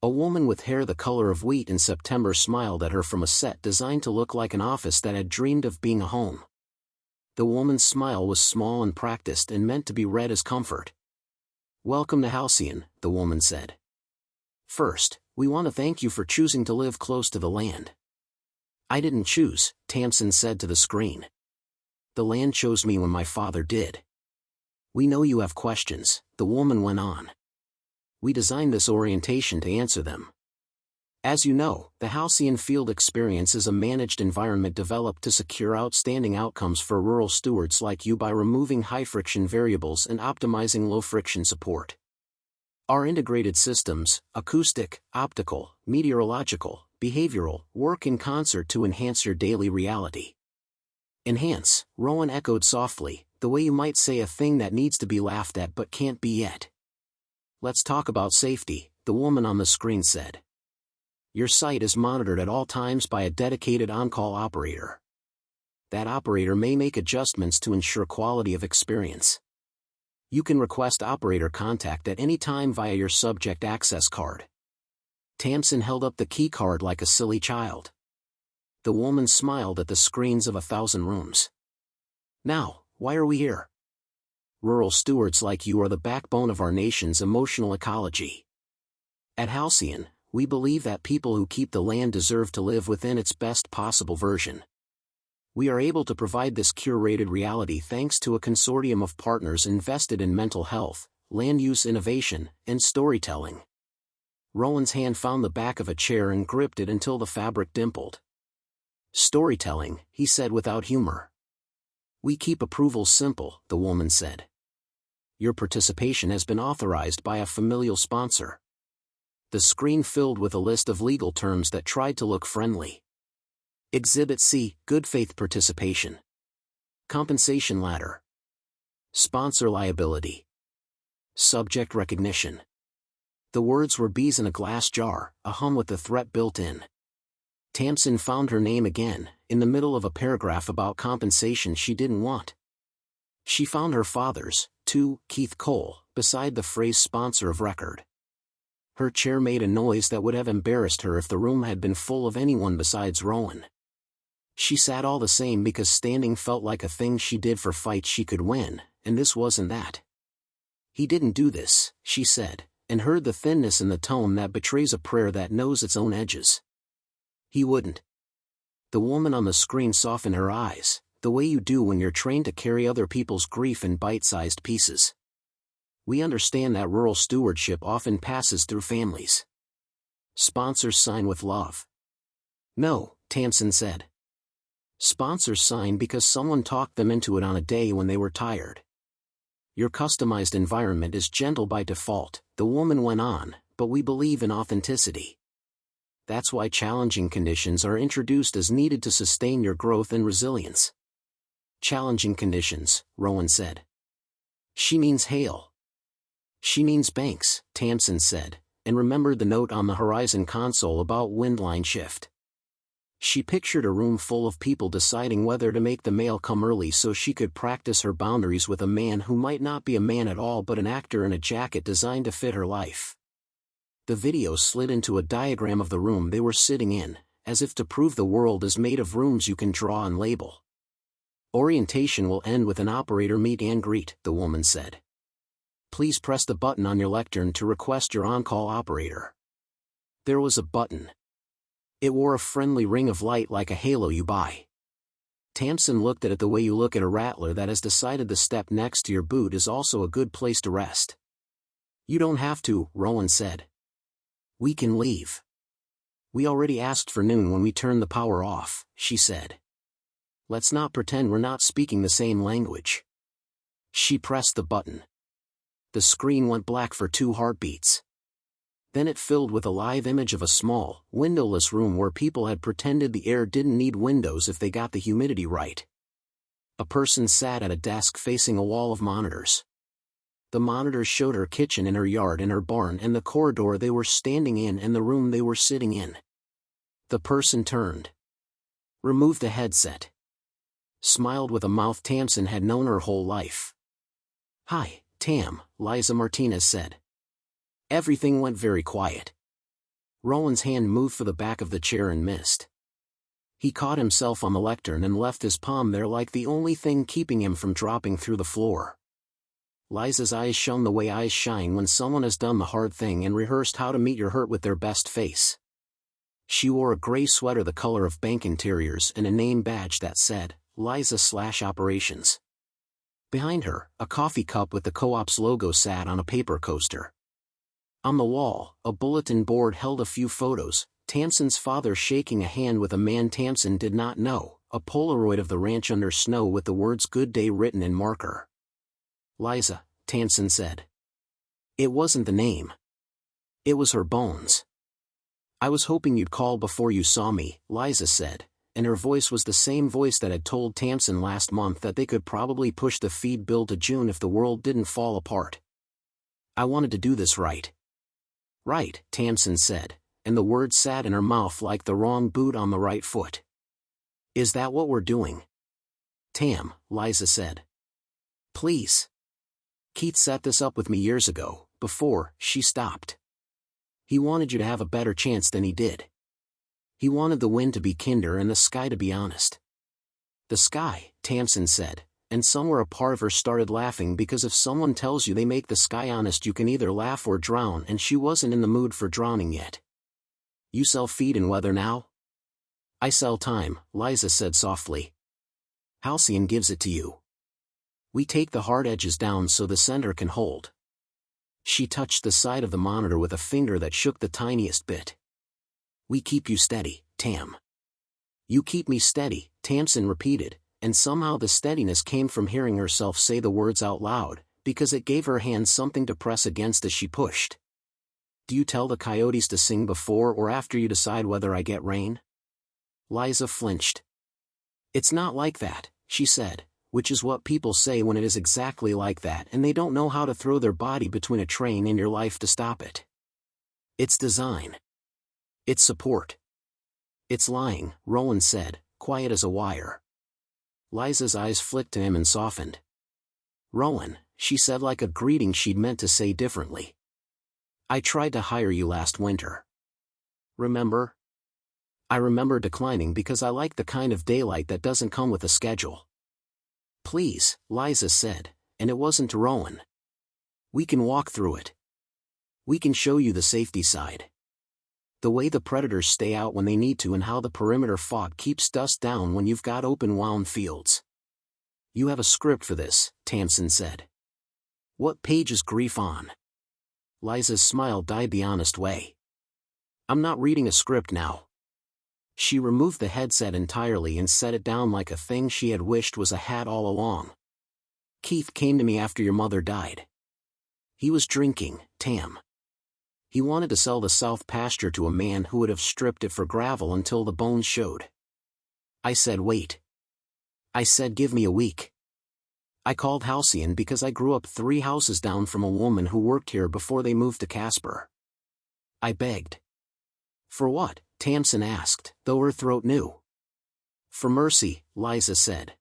A woman with hair the color of wheat in September smiled at her from a set designed to look like an office that had dreamed of being a home. The woman's smile was small and practiced and meant to be read as comfort. Welcome to Halcyon, the woman said. First, we want to thank you for choosing to live close to the land. I didn't choose, Tamsin said to the screen. The land chose me when my father did. We know you have questions, the woman went on. We designed this orientation to answer them. As you know, the Halcyon Field Experience is a managed environment developed to secure outstanding outcomes for rural stewards like you by removing high-friction variables and optimizing low-friction support. Our integrated systems, acoustic, optical, meteorological, behavioral, work in concert to enhance your daily reality. Enhance, Rowan echoed softly, the way you might say a thing that needs to be laughed at but can't be yet. Let's talk about safety, the woman on the screen said. Your site is monitored at all times by a dedicated on-call operator. That operator may make adjustments to ensure quality of experience. You can request operator contact at any time via your subject access card. Tamsin held up the key card like a silly child. The woman smiled at the screens of 1,000 rooms. Now, why are we here? Rural stewards like you are the backbone of our nation's emotional ecology. At Halcyon, we believe that people who keep the land deserve to live within its best possible version. We are able to provide this curated reality thanks to a consortium of partners invested in mental health, land use innovation, and storytelling. Rowan's hand found the back of a chair and gripped it until the fabric dimpled. Storytelling, he said without humor. We keep approvals simple, the woman said. Your participation has been authorized by a familial sponsor. The screen filled with a list of legal terms that tried to look friendly. Exhibit C, good faith participation. Compensation ladder. Sponsor liability. Subject recognition. The words were bees in a glass jar, a hum with the threat built in. Tamsin found her name again, in the middle of a paragraph about compensation she didn't want. She found her father's, too, Keith Cole, beside the phrase sponsor of record. Her chair made a noise that would have embarrassed her if the room had been full of anyone besides Rowan. She sat all the same because standing felt like a thing she did for fights she could win, and this wasn't that. He didn't do this, she said, and heard the thinness in the tone that betrays a prayer that knows its own edges. He wouldn't. The woman on the screen softened her eyes, the way you do when you're trained to carry other people's grief in bite-sized pieces. We understand that rural stewardship often passes through families. Sponsors sign with love. No, Tamsin said. Sponsors sign because someone talked them into it on a day when they were tired. Your customized environment is gentle by default, the woman went on, but we believe in authenticity. That's why challenging conditions are introduced as needed to sustain your growth and resilience. Challenging conditions, Rowan said. She means hail. She means banks, Tamsin said, and remembered the note on the horizon console about wind line shift. She pictured a room full of people deciding whether to make the mail come early so she could practice her boundaries with a man who might not be a man at all but an actor in a jacket designed to fit her life. The video slid into a diagram of the room they were sitting in, as if to prove the world is made of rooms you can draw and label. Orientation will end with an operator meet and greet, the woman said. Please press the button on your lectern to request your on-call operator. There was a button. It wore a friendly ring of light like a halo you buy. Tamsin looked at it the way you look at a rattler that has decided the step next to your boot is also a good place to rest. You don't have to, Rowan said. We can leave. We already asked for noon when we turned the power off, she said. Let's not pretend we're not speaking the same language. She pressed the button. The screen went black for 2 heartbeats. Then it filled with a live image of a small, windowless room where people had pretended the air didn't need windows if they got the humidity right. A person sat at a desk facing a wall of monitors. The monitors showed her kitchen in her yard and her barn and the corridor they were standing in and the room they were sitting in. The person turned. Removed the headset. Smiled with a mouth Tamsin had known her whole life. Hi, Tam, Liza Martinez said. Everything went very quiet. Rowan's hand moved for the back of the chair and missed. He caught himself on the lectern and left his palm there like the only thing keeping him from dropping through the floor. Liza's eyes shone the way eyes shine when someone has done the hard thing and rehearsed how to meet your hurt with their best face. She wore a gray sweater the color of bank interiors and a name badge that said, Liza/Operations. Behind her, a coffee cup with the co-op's logo sat on a paper coaster. On the wall, a bulletin board held a few photos, Tamsin's father shaking a hand with a man Tamsin did not know, a Polaroid of the ranch under snow with the words "Good Day" written in marker. Liza, Tamsin said. It wasn't the name. It was her bones. I was hoping you'd call before you saw me, Liza said, and her voice was the same voice that had told Tamsin last month that they could probably push the feed bill to June if the world didn't fall apart. I wanted to do this right. Right, Tamsin said, and the word sat in her mouth like the wrong boot on the right foot. Is that what we're doing? Tam, Liza said. Please. Keith set this up with me years ago, before she stopped. He wanted you to have a better chance than he did. He wanted the wind to be kinder and the sky to be honest. The sky, Tamsin said, and somewhere a part of her started laughing because if someone tells you they make the sky honest you can either laugh or drown, and she wasn't in the mood for drowning yet. You sell feed and weather now? I sell time, Liza said softly. Halcyon gives it to you. We take the hard edges down so the center can hold. She touched the side of the monitor with a finger that shook the tiniest bit. We keep you steady, Tam. You keep me steady, Tamsin repeated, and somehow the steadiness came from hearing herself say the words out loud, because it gave her hands something to press against as she pushed. Do you tell the coyotes to sing before or after you decide whether I get rain? Liza flinched. It's not like that, she said, which is what people say when it is exactly like that and they don't know how to throw their body between a train and your life to stop it. It's design. It's support. It's lying, Rowan said, quiet as a wire. Liza's eyes flicked to him and softened. Rowan, she said like a greeting she'd meant to say differently. I tried to hire you last winter. Remember? I remember declining because I like the kind of daylight that doesn't come with a schedule. Please, Liza said, and it wasn't to Rowan. We can walk through it. We can show you the safety side. The way the predators stay out when they need to and how the perimeter fog keeps dust down when you've got open wound fields. You have a script for this, Tamsin said. What page is grief on? Liza's smile died the honest way. I'm not reading a script now. She removed the headset entirely and set it down like a thing she had wished was a hat all along. Keith came to me after your mother died. He was drinking, Tam. He wanted to sell the south pasture to a man who would have stripped it for gravel until the bones showed. I said wait. I said give me a week. I called Halcyon because I grew up 3 houses down from a woman who worked here before they moved to Casper. I begged. For what? Tamsin asked, though her throat knew. For mercy, Liza said.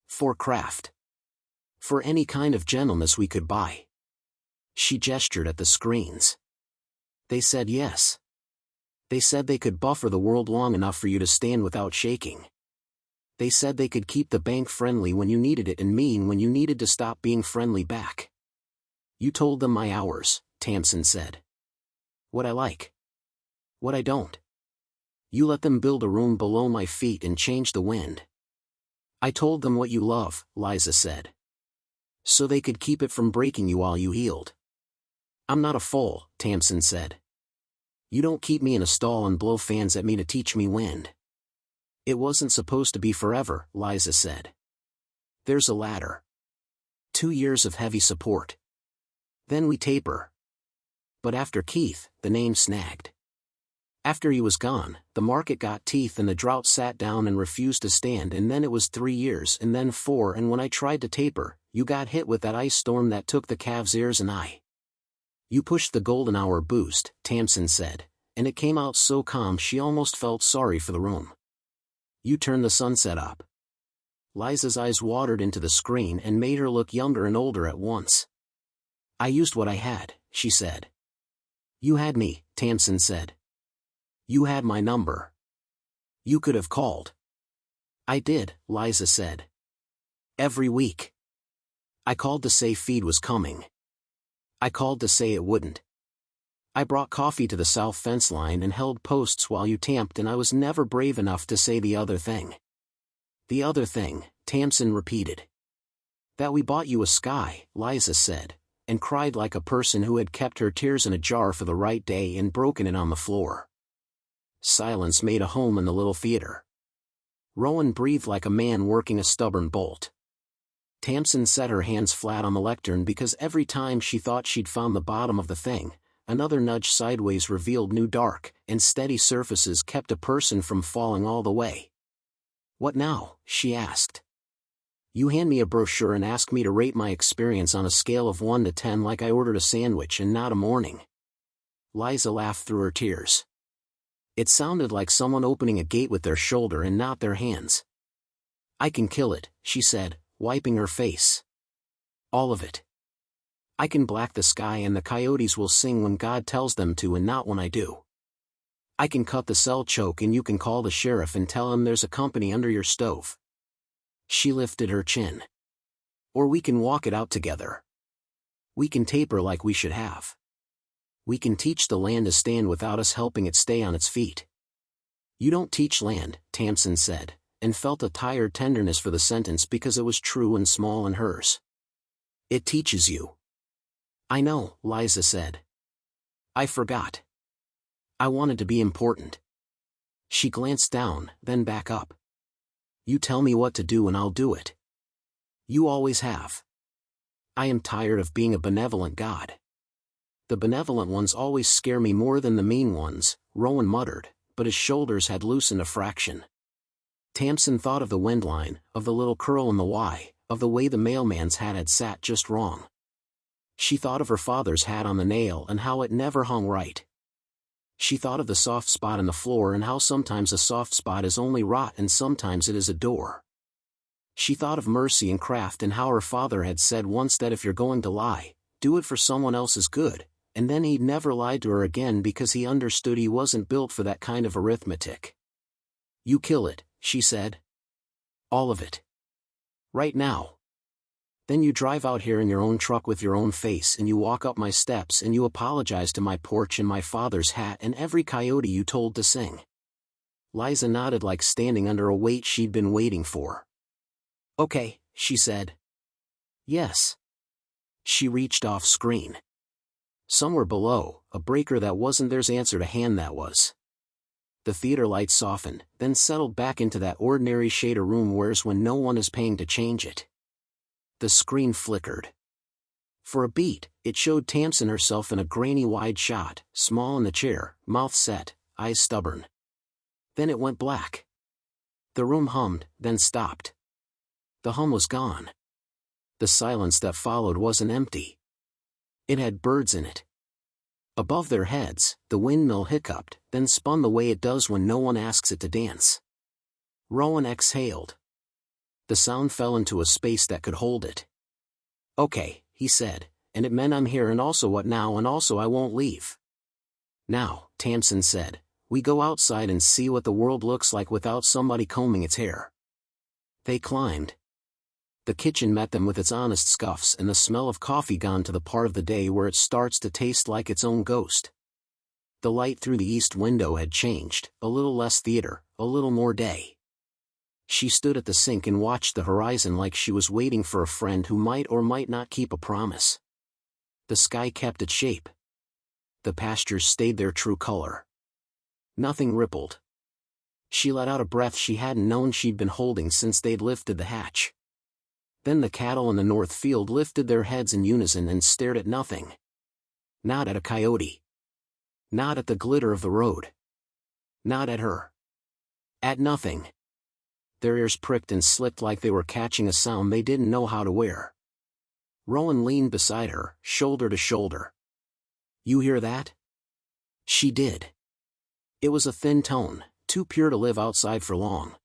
For craft. For any kind of gentleness we could buy. She gestured at the screens. They said yes. They said they could buffer the world long enough for you to stand without shaking. They said they could keep the bank friendly when you needed it and mean when you needed to stop being friendly back. You told them my hours, Tamsin said. What I like. What I don't. You let them build a room below my feet and change the wind. I told them what you love, Liza said. So they could keep it from breaking you while you healed. I'm not a fool, Tamsin said. You don't keep me in a stall and blow fans at me to teach me wind. It wasn't supposed to be forever, Liza said. There's a ladder. 2 years of heavy support. Then we taper. But after Keith, the name snagged. After he was gone, the market got teeth and the drought sat down and refused to stand, and then it was 3 years and then 4, and when I tried to taper, you got hit with that ice storm that took the calves' ears and I. You pushed the golden hour boost, Tamsin said, and it came out so calm she almost felt sorry for the room. You turned the sunset up. Liza's eyes watered into the screen and made her look younger and older at once. I used what I had, she said. You had me, Tamsin said. You had my number. You could have called. I did, Liza said. Every week. I called to say feed was coming. I called to say it wouldn't. I brought coffee to the south fence line and held posts while you tamped, and I was never brave enough to say the other thing. The other thing, Tamsin repeated. That we bought you a sky, Liza said, and cried like a person who had kept her tears in a jar for the right day and broken it on the floor. Silence made a home in the little theater. Rowan breathed like a man working a stubborn bolt. Tamsin set her hands flat on the lectern because every time she thought she'd found the bottom of the thing, another nudge sideways revealed new dark and steady surfaces kept a person from falling all the way. "What now?" she asked. "You hand me a brochure and ask me to rate my experience on a scale of 1 to 10 like I ordered a sandwich and not a morning." Liza laughed through her tears. It sounded like someone opening a gate with their shoulder and not their hands. "I can kill it," she said, wiping her face. "All of it. I can black the sky and the coyotes will sing when God tells them to and not when I do. I can cut the cell choke and you can call the sheriff and tell him there's a company under your stove." She lifted her chin. "Or we can walk it out together. We can taper like we should have. We can teach the land to stand without us helping it stay on its feet." "You don't teach land," Tamsin said, and felt a tired tenderness for the sentence because it was true and small in hers. "It teaches you." "I know," Liza said. "I forgot. I wanted to be important." She glanced down, then back up. "You tell me what to do and I'll do it. You always have. I am tired of being a benevolent God." "The benevolent ones always scare me more than the mean ones," Rowan muttered, but his shoulders had loosened a fraction. Tamsin thought of the wind line, of the little curl in the Y, of the way the mailman's hat had sat just wrong. She thought of her father's hat on the nail and how it never hung right. She thought of the soft spot in the floor and how sometimes a soft spot is only rot and sometimes it is a door. She thought of mercy and craft and how her father had said once that if you're going to lie, do it for someone else's good, and then he'd never lied to her again because he understood he wasn't built for that kind of arithmetic. "You kill it," she said. "All of it. Right now. Then you drive out here in your own truck with your own face and you walk up my steps and you apologize to my porch and my father's hat and every coyote you told to sing." Liza nodded like standing under a weight she'd been waiting for. "Okay," she said. "Yes." She reached off screen. Somewhere below, a breaker that wasn't theirs answered a hand that was. The theater light softened, then settled back into that ordinary shade a room wears when no one is paying to change it. The screen flickered. For a beat, it showed Tamsin herself in a grainy wide shot, small in the chair, mouth set, eyes stubborn. Then it went black. The room hummed, then stopped. The hum was gone. The silence that followed wasn't empty. It had birds in it. Above their heads, the windmill hiccuped, then spun the way it does when no one asks it to dance. Rowan exhaled. The sound fell into a space that could hold it. "Okay," he said, "and it meant I'm here and also what now and also I won't leave." "Now," Tamsin said, "we go outside and see what the world looks like without somebody combing its hair." They climbed. The kitchen met them with its honest scuffs and the smell of coffee gone to the part of the day where it starts to taste like its own ghost. The light through the east window had changed, a little less theater, a little more day. She stood at the sink and watched the horizon like she was waiting for a friend who might or might not keep a promise. The sky kept its shape. The pastures stayed their true color. Nothing rippled. She let out a breath she hadn't known she'd been holding since they'd lifted the hatch. Then the cattle in the north field lifted their heads in unison and stared at nothing. Not at a coyote. Not at the glitter of the road. Not at her. At nothing. Their ears pricked and slicked like they were catching a sound they didn't know how to wear. Rowan leaned beside her, shoulder to shoulder. "You hear that?" She did. It was a thin tone, too pure to live outside for long.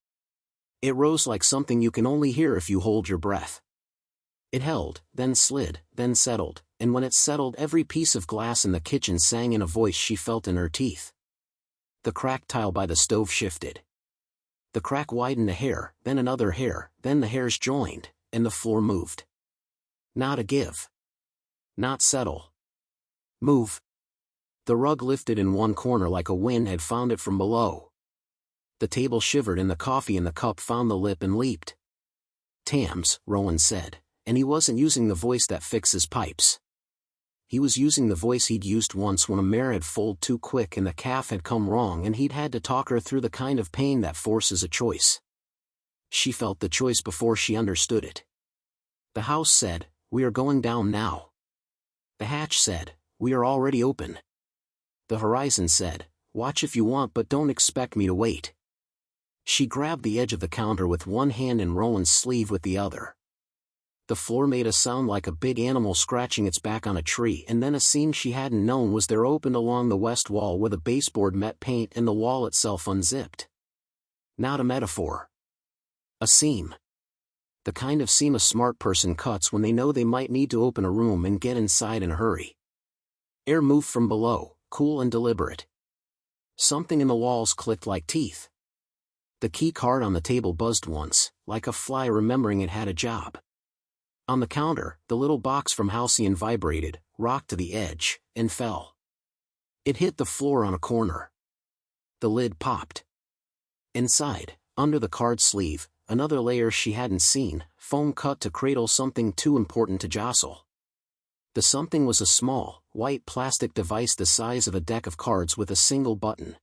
It rose like something you can only hear if you hold your breath. It held, then slid, then settled, and when it settled every piece of glass in the kitchen sang in a voice she felt in her teeth. The cracked tile by the stove shifted. The crack widened a hair, then another hair, then the hairs joined, and the floor moved. Not a give. Not settle. Move. The rug lifted in one corner like a wind had found it from below. The table shivered and the coffee in the cup found the lip and leaped. "Tams," Rowan said, and he wasn't using the voice that fixes pipes. He was using the voice he'd used once when a mare had foaled too quick and the calf had come wrong, and he'd had to talk her through the kind of pain that forces a choice. She felt the choice before she understood it. The house said, "We are going down now." The hatch said, "We are already open." The horizon said, "Watch if you want, but don't expect me to wait." She grabbed the edge of the counter with one hand and Rowan's sleeve with the other. The floor made a sound like a big animal scratching its back on a tree, and then a seam she hadn't known was there opened along the west wall where the baseboard met paint and the wall itself unzipped. Not a metaphor. A seam. The kind of seam a smart person cuts when they know they might need to open a room and get inside in a hurry. Air moved from below, cool and deliberate. Something in the walls clicked like teeth. The key card on the table buzzed once, like a fly remembering it had a job. On the counter, the little box from Halcyon vibrated, rocked to the edge, and fell. It hit the floor on a corner. The lid popped. Inside, under the card sleeve, another layer she hadn't seen, foam cut to cradle something too important to jostle. The something was a small, white plastic device the size of a deck of cards with a single button.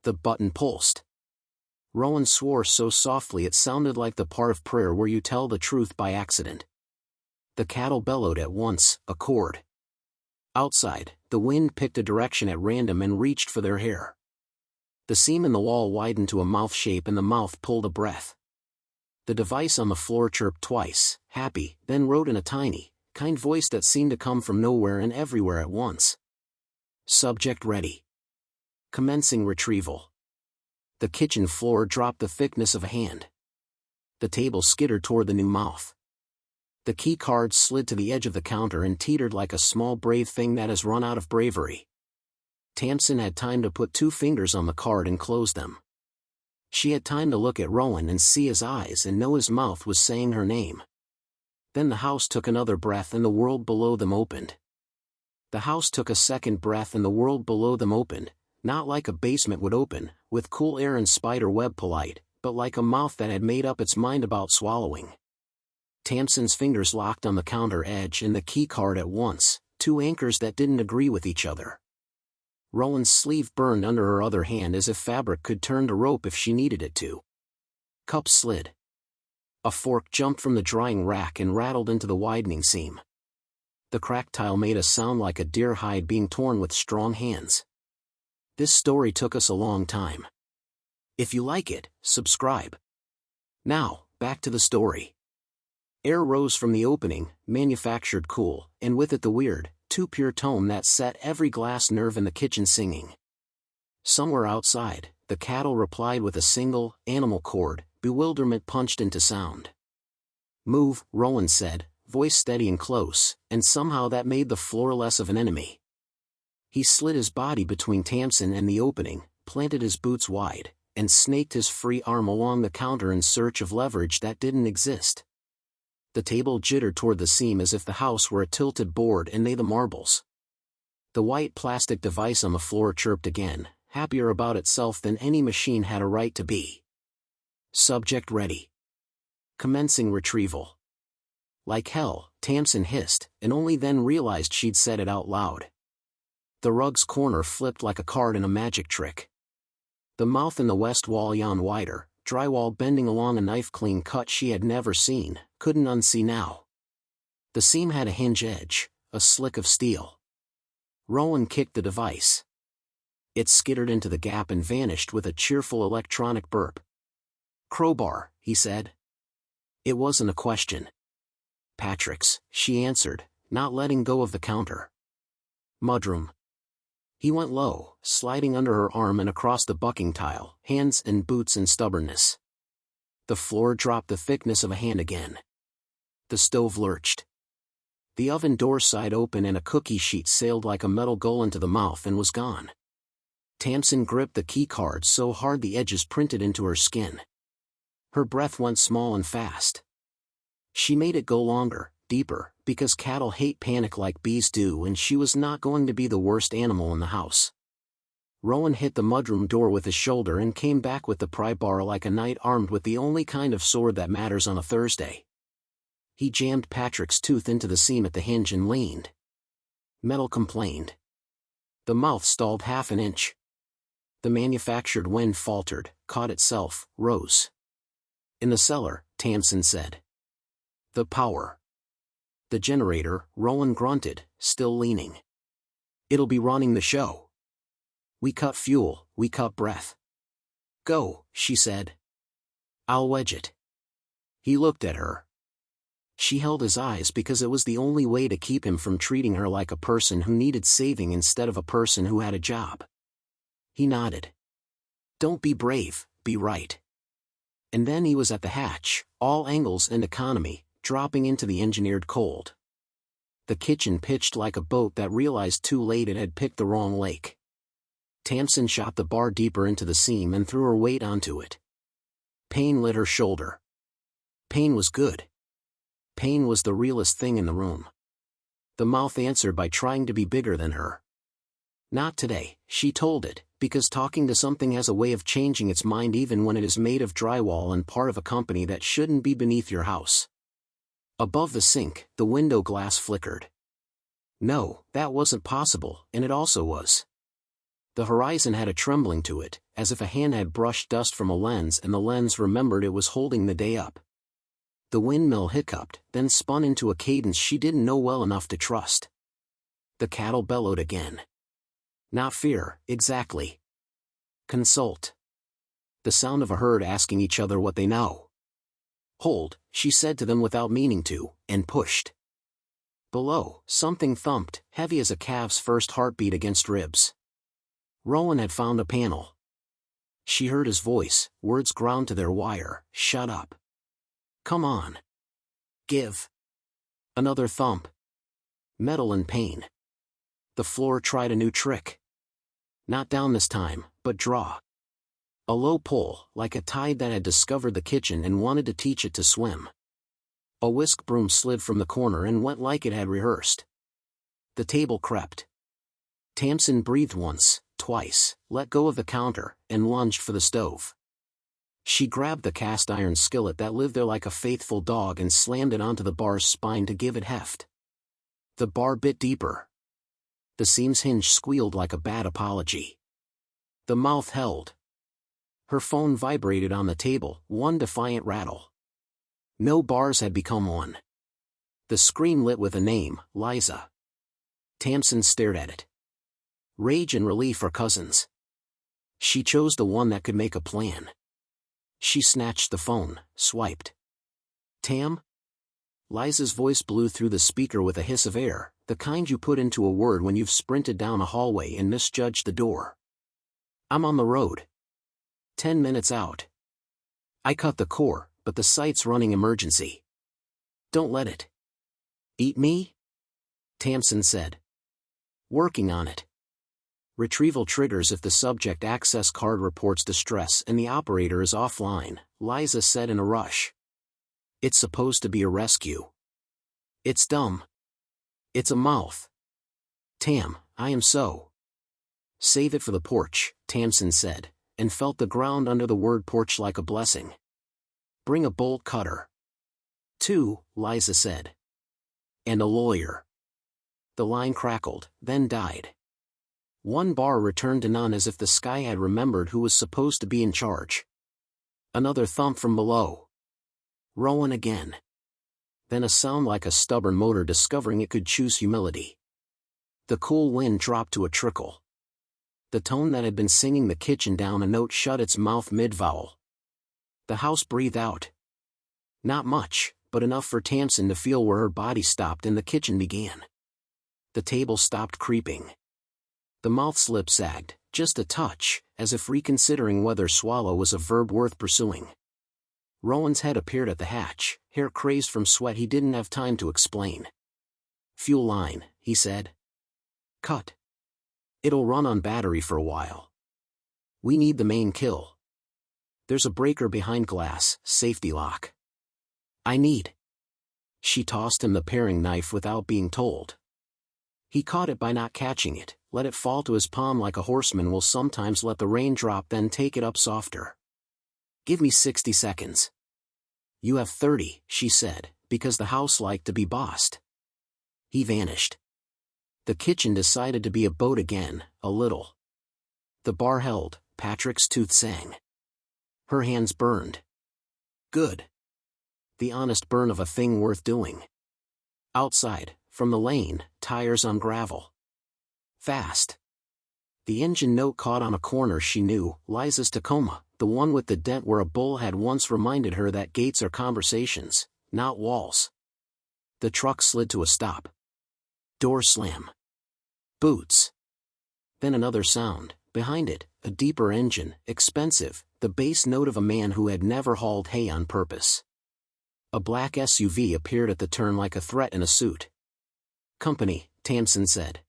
The button pulsed. Rowan swore so softly it sounded like the part of prayer where you tell the truth by accident. The cattle bellowed at once, a chord. Outside, the wind picked a direction at random and reached for their hair. The seam in the wall widened to a mouth shape and the mouth pulled a breath. The device on the floor chirped twice, happy, then wrote in a tiny, kind voice that seemed to come from nowhere and everywhere at once. Subject ready. Commencing retrieval. The kitchen floor dropped the thickness of a hand. The table skittered toward the new mouth. The key card slid to the edge of the counter and teetered like a small brave thing that has run out of bravery. Tamsin had time to put 2 fingers on the card and close them. She had time to look at Rowan and see his eyes and know his mouth was saying her name. Then the house took another breath and the world below them opened. The house took a second breath and the world below them opened, not like a basement would open, with cool air and spider web polite, but like a mouth that had made up its mind about swallowing. Tamsin's fingers locked on the counter edge and the key card at once, 2 anchors that didn't agree with each other. Rowan's sleeve burned under her other hand as if fabric could turn to rope if she needed it to. Cups slid. A fork jumped from the drying rack and rattled into the widening seam. The cracked tile made a sound like a deer hide being torn with strong hands. This story took us a long time. If you like it, subscribe. Now, back to the story. Air rose from the opening, manufactured cool, and with it the weird, too pure tone that set every glass nerve in the kitchen singing. Somewhere outside, the cattle replied with a single, animal chord, bewilderment punched into sound. "Move," Rowan said, voice steady and close, and somehow that made the floor less of an enemy. He slid his body between Tamsin and the opening, planted his boots wide, and snaked his free arm along the counter in search of leverage that didn't exist. The table jittered toward the seam as if the house were a tilted board and they the marbles. The white plastic device on the floor chirped again, happier about itself than any machine had a right to be. Subject ready. Commencing retrieval. Like hell, Tamsin hissed, and only then realized she'd said it out loud. The rug's corner flipped like a card in a magic trick. The mouth in the west wall yawned wider, drywall bending along a knife-clean cut she had never seen, couldn't unsee now. The seam had a hinge edge, a slick of steel. Rowan kicked the device. It skittered into the gap and vanished with a cheerful electronic burp. "Crowbar," he said. It wasn't a question. "Patrick's," she answered, not letting go of the counter. "Mudroom." He went low, sliding under her arm and across the bucking tile, hands and boots and stubbornness. The floor dropped the thickness of a hand again. The stove lurched. The oven door side open and a cookie sheet sailed like a metal gull into the mouth and was gone. Tamsin gripped the key card so hard the edges printed into her skin. Her breath went small and fast. She made it go longer, deeper, because cattle hate panic like bees do, and she was not going to be the worst animal in the house. Rowan hit the mudroom door with his shoulder and came back with the pry bar like a knight armed with the only kind of sword that matters on a Thursday. He jammed Patrick's tooth into the seam at the hinge and leaned. Metal complained. The mouth stalled half an inch. The manufactured wind faltered, caught itself, rose. In the cellar, Tamsin said. The power. The generator, Rowan grunted, still leaning. It'll be running the show. We cut fuel, we cut breath. Go, she said. I'll wedge it. He looked at her. She held his eyes because it was the only way to keep him from treating her like a person who needed saving instead of a person who had a job. He nodded. Don't be brave, be right. And then he was at the hatch, all angles and economy, dropping into the engineered cold. The kitchen pitched like a boat that realized too late it had picked the wrong lake. Tamsin shot the bar deeper into the seam and threw her weight onto it. Pain lit her shoulder. Pain was good. Pain was the realest thing in the room. The mouth answered by trying to be bigger than her. Not today, she told it, because talking to something has a way of changing its mind even when it is made of drywall and part of a company that shouldn't be beneath your house. Above the sink, the window glass flickered. No, that wasn't possible, and it also was. The horizon had a trembling to it, as if a hand had brushed dust from a lens and the lens remembered it was holding the day up. The windmill hiccuped, then spun into a cadence she didn't know well enough to trust. The cattle bellowed again. Not fear, exactly. Consult. The sound of a herd asking each other what they know. Hold, she said to them without meaning to, and pushed. Below, something thumped, heavy as a calf's first heartbeat against ribs. Rowan had found a panel. She heard his voice, words ground to their wire, shut up. Come on. Give. Another thump. Metal and pain. The floor tried a new trick. Not down this time, but draw. A low pull, like a tide that had discovered the kitchen and wanted to teach it to swim. A whisk broom slid from the corner and went like it had rehearsed. The table crept. Tamsin breathed once, twice, let go of the counter, and lunged for the stove. She grabbed the cast iron skillet that lived there like a faithful dog and slammed it onto the bar's spine to give it heft. The bar bit deeper. The seam's hinge squealed like a bad apology. The mouth held. Her phone vibrated on the table, one defiant rattle. No bars had become one. The screen lit with a name, Liza. Tamsin stared at it. Rage and relief are cousins. She chose the one that could make a plan. She snatched the phone, swiped. Tam? Liza's voice blew through the speaker with a hiss of air, the kind you put into a word when you've sprinted down a hallway and misjudged the door. I'm on the road. 10 minutes out. I cut the core, but the site's running emergency. Don't let it eat me? Tamsin said. Working on it. Retrieval triggers if the subject access card reports distress and the operator is offline, Liza said in a rush. It's supposed to be a rescue. It's dumb. It's a mouth. Tam, I am so. Save it for the porch, Tamsin said, and felt the ground under the word porch like a blessing. Bring a bolt cutter. 2, Liza said. And a lawyer. The line crackled, then died. One bar returned to none as if the sky had remembered who was supposed to be in charge. Another thump from below. Rowan again. Then a sound like a stubborn motor discovering it could choose humility. The cool wind dropped to a trickle. The tone that had been singing the kitchen down a note shut its mouth mid-vowel. The house breathed out. Not much, but enough for Tamsin to feel where her body stopped and the kitchen began. The table stopped creeping. The mouth's lip sagged, just a touch, as if reconsidering whether swallow was a verb worth pursuing. Rowan's head appeared at the hatch, hair crazed from sweat he didn't have time to explain. Fuel line, he said. Cut. It'll run on battery for a while. We need the main kill. There's a breaker behind glass, safety lock. I need. She tossed him the paring knife without being told. He caught it by not catching it, let it fall to his palm like a horseman will sometimes let the rein drop then take it up softer. Give me 60 seconds. You have 30, she said, because the house liked to be bossed. He vanished. The kitchen decided to be a boat again, a little. The bar held, Patrick's tooth sang. Her hands burned. Good. The honest burn of a thing worth doing. Outside, from the lane, tires on gravel. Fast. The engine note caught on a corner she knew, Liza's Tacoma, the one with the dent where a bull had once reminded her that gates are conversations, not walls. The truck slid to a stop. Door slam. Boots. Then another sound, behind it, a deeper engine, expensive, the bass note of a man who had never hauled hay on purpose. A black SUV appeared at the turn like a threat in a suit. Company, Tamsin said.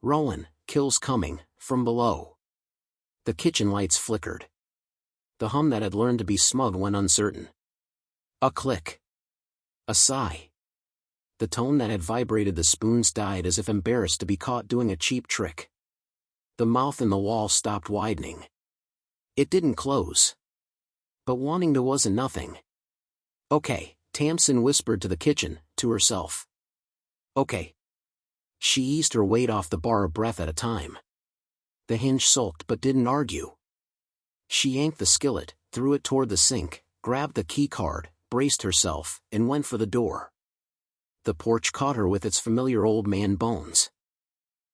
Rowan, Kill's coming, from below. The kitchen lights flickered. The hum that had learned to be smug when uncertain. A click. A sigh. The tone that had vibrated the spoons died as if embarrassed to be caught doing a cheap trick. The mouth in the wall stopped widening. It didn't close. But wanting to wasn't nothing. Okay, Tamsin whispered to the kitchen, to herself. Okay. She eased her weight off the bar a breath at a time. The hinge sulked but didn't argue. She yanked the skillet, threw it toward the sink, grabbed the key card, braced herself, and went for the door. The porch caught her with its familiar old man bones.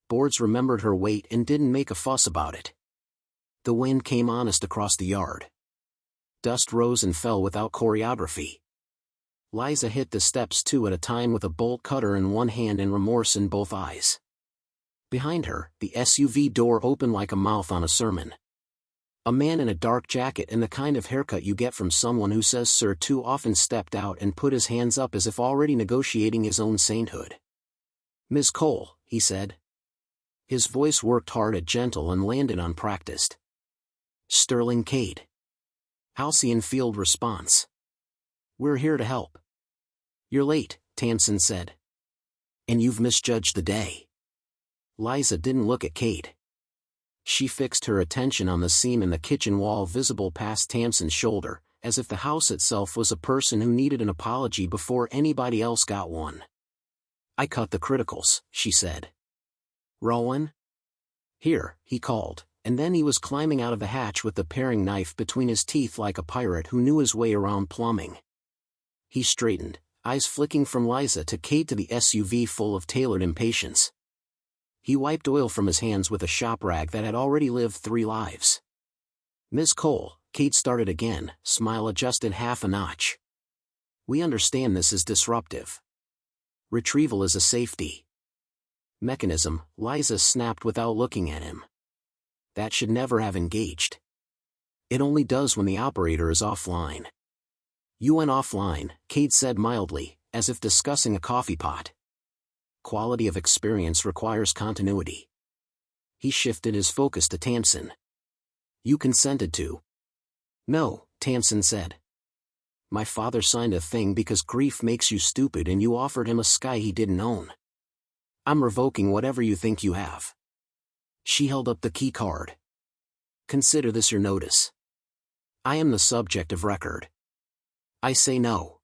Boards remembered her weight and didn't make a fuss about it. The wind came honest across the yard. Dust rose and fell without choreography. Liza hit the steps two at a time with a bolt cutter in one hand and remorse in both eyes. Behind her, the SUV door opened like a mouth on a sermon. A man in a dark jacket and the kind of haircut you get from someone who says sir too often stepped out and put his hands up as if already negotiating his own sainthood. Ms. Cole, he said. His voice worked hard at gentle and landed unpracticed. Sterling Cade. Halcyon Field response. We're here to help. You're late, Tamsin said. And you've misjudged the day. Liza didn't look at Cade. She fixed her attention on the seam in the kitchen wall visible past Tamsin's shoulder, as if the house itself was a person who needed an apology before anybody else got one. I cut the criticals, she said. Rowan? Here, he called, and then he was climbing out of the hatch with the paring knife between his teeth like a pirate who knew his way around plumbing. He straightened, eyes flicking from Liza to Cade to the SUV full of tailored impatience. He wiped oil from his hands with a shop rag that had already lived 3 lives. Ms. Cole, Cade started again, smile adjusted half a notch. We understand this is disruptive. Retrieval is a safety mechanism, Liza snapped without looking at him. That should never have engaged. It only does when the operator is offline. You went offline, Cade said mildly, as if discussing a coffee pot. Quality of experience requires continuity. He shifted his focus to Tamsin. You consented to. No, Tamsin said. My father signed a thing because grief makes you stupid and you offered him a sky he didn't own. I'm revoking whatever you think you have. She held up the key card. Consider this your notice. I am the subject of record. I say no.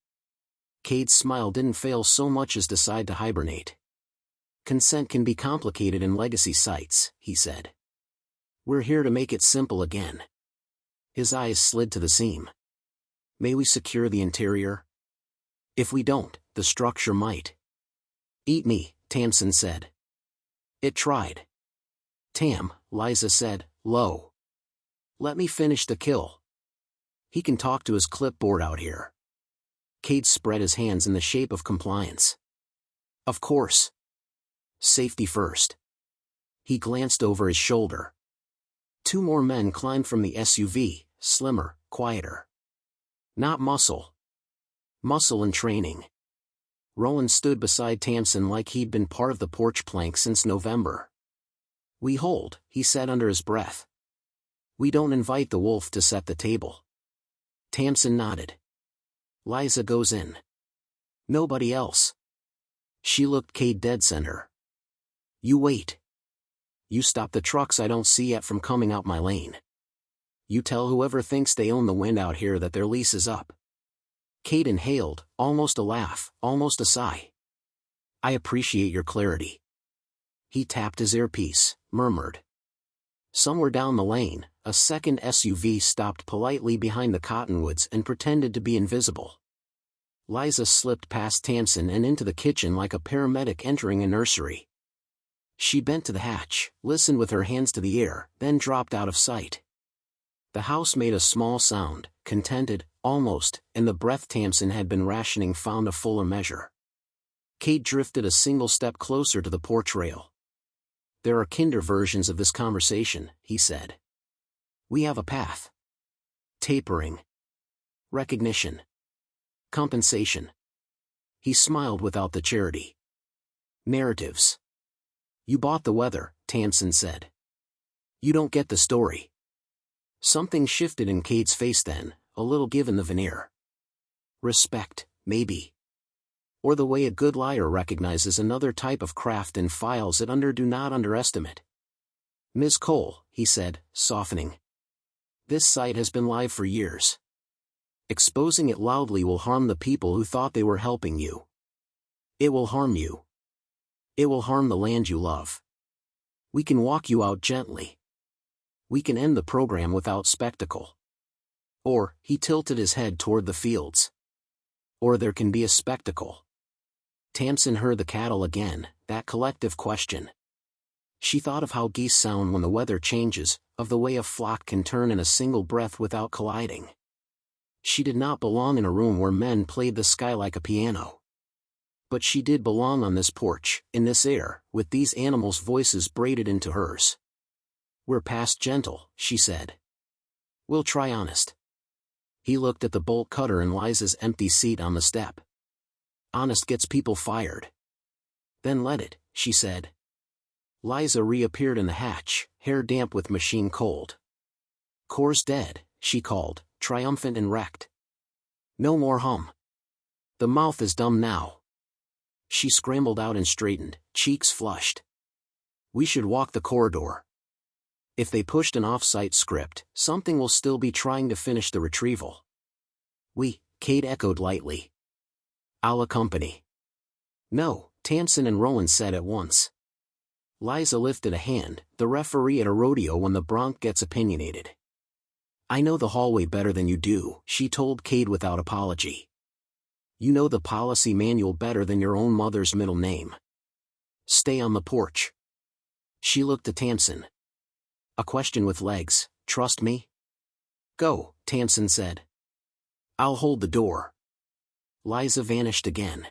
Cade's smile didn't fail so much as decide to hibernate. Consent can be complicated in legacy sites, he said. We're here to make it simple again. His eyes slid to the seam. May we secure the interior? If we don't, the structure might. Eat me, Tamsin said. It tried. Tam, Liza said, low. Let me finish the kill. He can talk to his clipboard out here. Cade spread his hands in the shape of compliance. Of course. Safety first. He glanced over his shoulder. 2 more men climbed from the SUV, slimmer, quieter. Not muscle. Muscle and training. Rowan stood beside Tamsin like he'd been part of the porch plank since November. We hold, he said under his breath. We don't invite the wolf to set the table. Tamsin nodded. Liza goes in. Nobody else. She looked Cade dead center. You wait. You stop the trucks I don't see yet from coming out my lane. You tell whoever thinks they own the wind out here that their lease is up. Cade inhaled, almost a laugh, almost a sigh. I appreciate your clarity. He tapped his earpiece, murmured. Somewhere down the lane, a second SUV stopped politely behind the cottonwoods and pretended to be invisible. Liza slipped past Tamsin and into the kitchen like a paramedic entering a nursery. She bent to the hatch, listened with her hands to the air, then dropped out of sight. The house made a small sound, contented, almost, and the breath Tamsin had been rationing found a fuller measure. Kate drifted a single step closer to the porch rail. There are kinder versions of this conversation, he said. We have a path. Tapering. Recognition. Compensation. He smiled without the charity. Narratives. You bought the weather, Tamsin said. You don't get the story. Something shifted in Kate's face then, a little given the veneer. Respect, maybe. Or the way a good liar recognizes another type of craft and files it under do not underestimate. Ms. Cole, he said, softening. This site has been live for years. Exposing it loudly will harm the people who thought they were helping you. It will harm you. It will harm the land you love. We can walk you out gently. We can end the program without spectacle. Or, he tilted his head toward the fields. Or there can be a spectacle. Tamsin heard the cattle again, that collective question. She thought of how geese sound when the weather changes, of the way a flock can turn in a single breath without colliding. She did not belong in a room where men played the sky like a piano. But she did belong on this porch, in this air, with these animals' voices braided into hers. We're past gentle, she said. We'll try honest. He looked at the bolt cutter in Liza's empty seat on the step. Honest gets people fired. Then let it, she said. Liza reappeared in the hatch, hair damp with machine cold. Core's dead, she called, triumphant and wrecked. No more hum. The mouth is dumb now. She scrambled out and straightened, cheeks flushed. We should walk the corridor. If they pushed an off-site script, something will still be trying to finish the retrieval. Kate echoed lightly. I'll accompany. No, Tamsin and Rowan said at once. Liza lifted a hand, the referee at a rodeo when the bronc gets opinionated. I know the hallway better than you do, she told Kate without apology. You know the policy manual better than your own mother's middle name. Stay on the porch. She looked at Tamsin. A question with legs, trust me? Go, Tamsin said. I'll hold the door. Liza vanished again.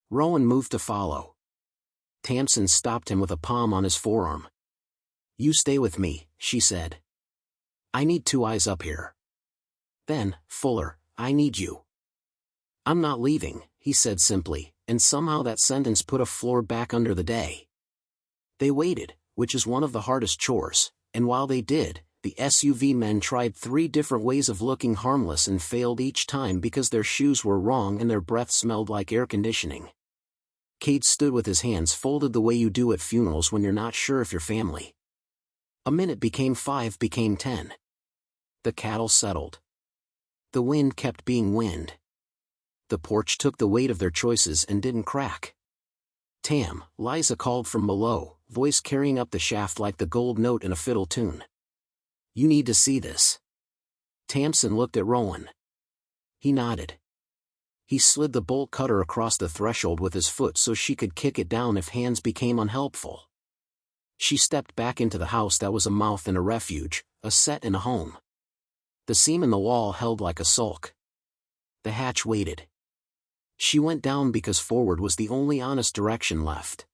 Rowan moved to follow. Tamsin stopped him with a palm on his forearm. You stay with me, she said. I need two eyes up here. Then, Fuller, I need you. I'm not leaving, he said simply, and somehow that sentence put a floor back under the day. They waited, which is one of the hardest chores, and while they did, the SUV men tried 3 different ways of looking harmless and failed each time because their shoes were wrong and their breath smelled like air conditioning. Cade stood with his hands folded the way you do at funerals when you're not sure if you're family. A minute became 5 became 10. The cattle settled. The wind kept being wind. The porch took the weight of their choices and didn't crack. Tam, Liza called from below, voice carrying up the shaft like the gold note in a fiddle tune. You need to see this. Tamsin looked at Rowan. He nodded. He slid the bolt cutter across the threshold with his foot so she could kick it down if hands became unhelpful. She stepped back into the house that was a mouth and a refuge, a set and a home. The seam in the wall held like a sulk. The hatch waited. She went down because forward was the only honest direction left.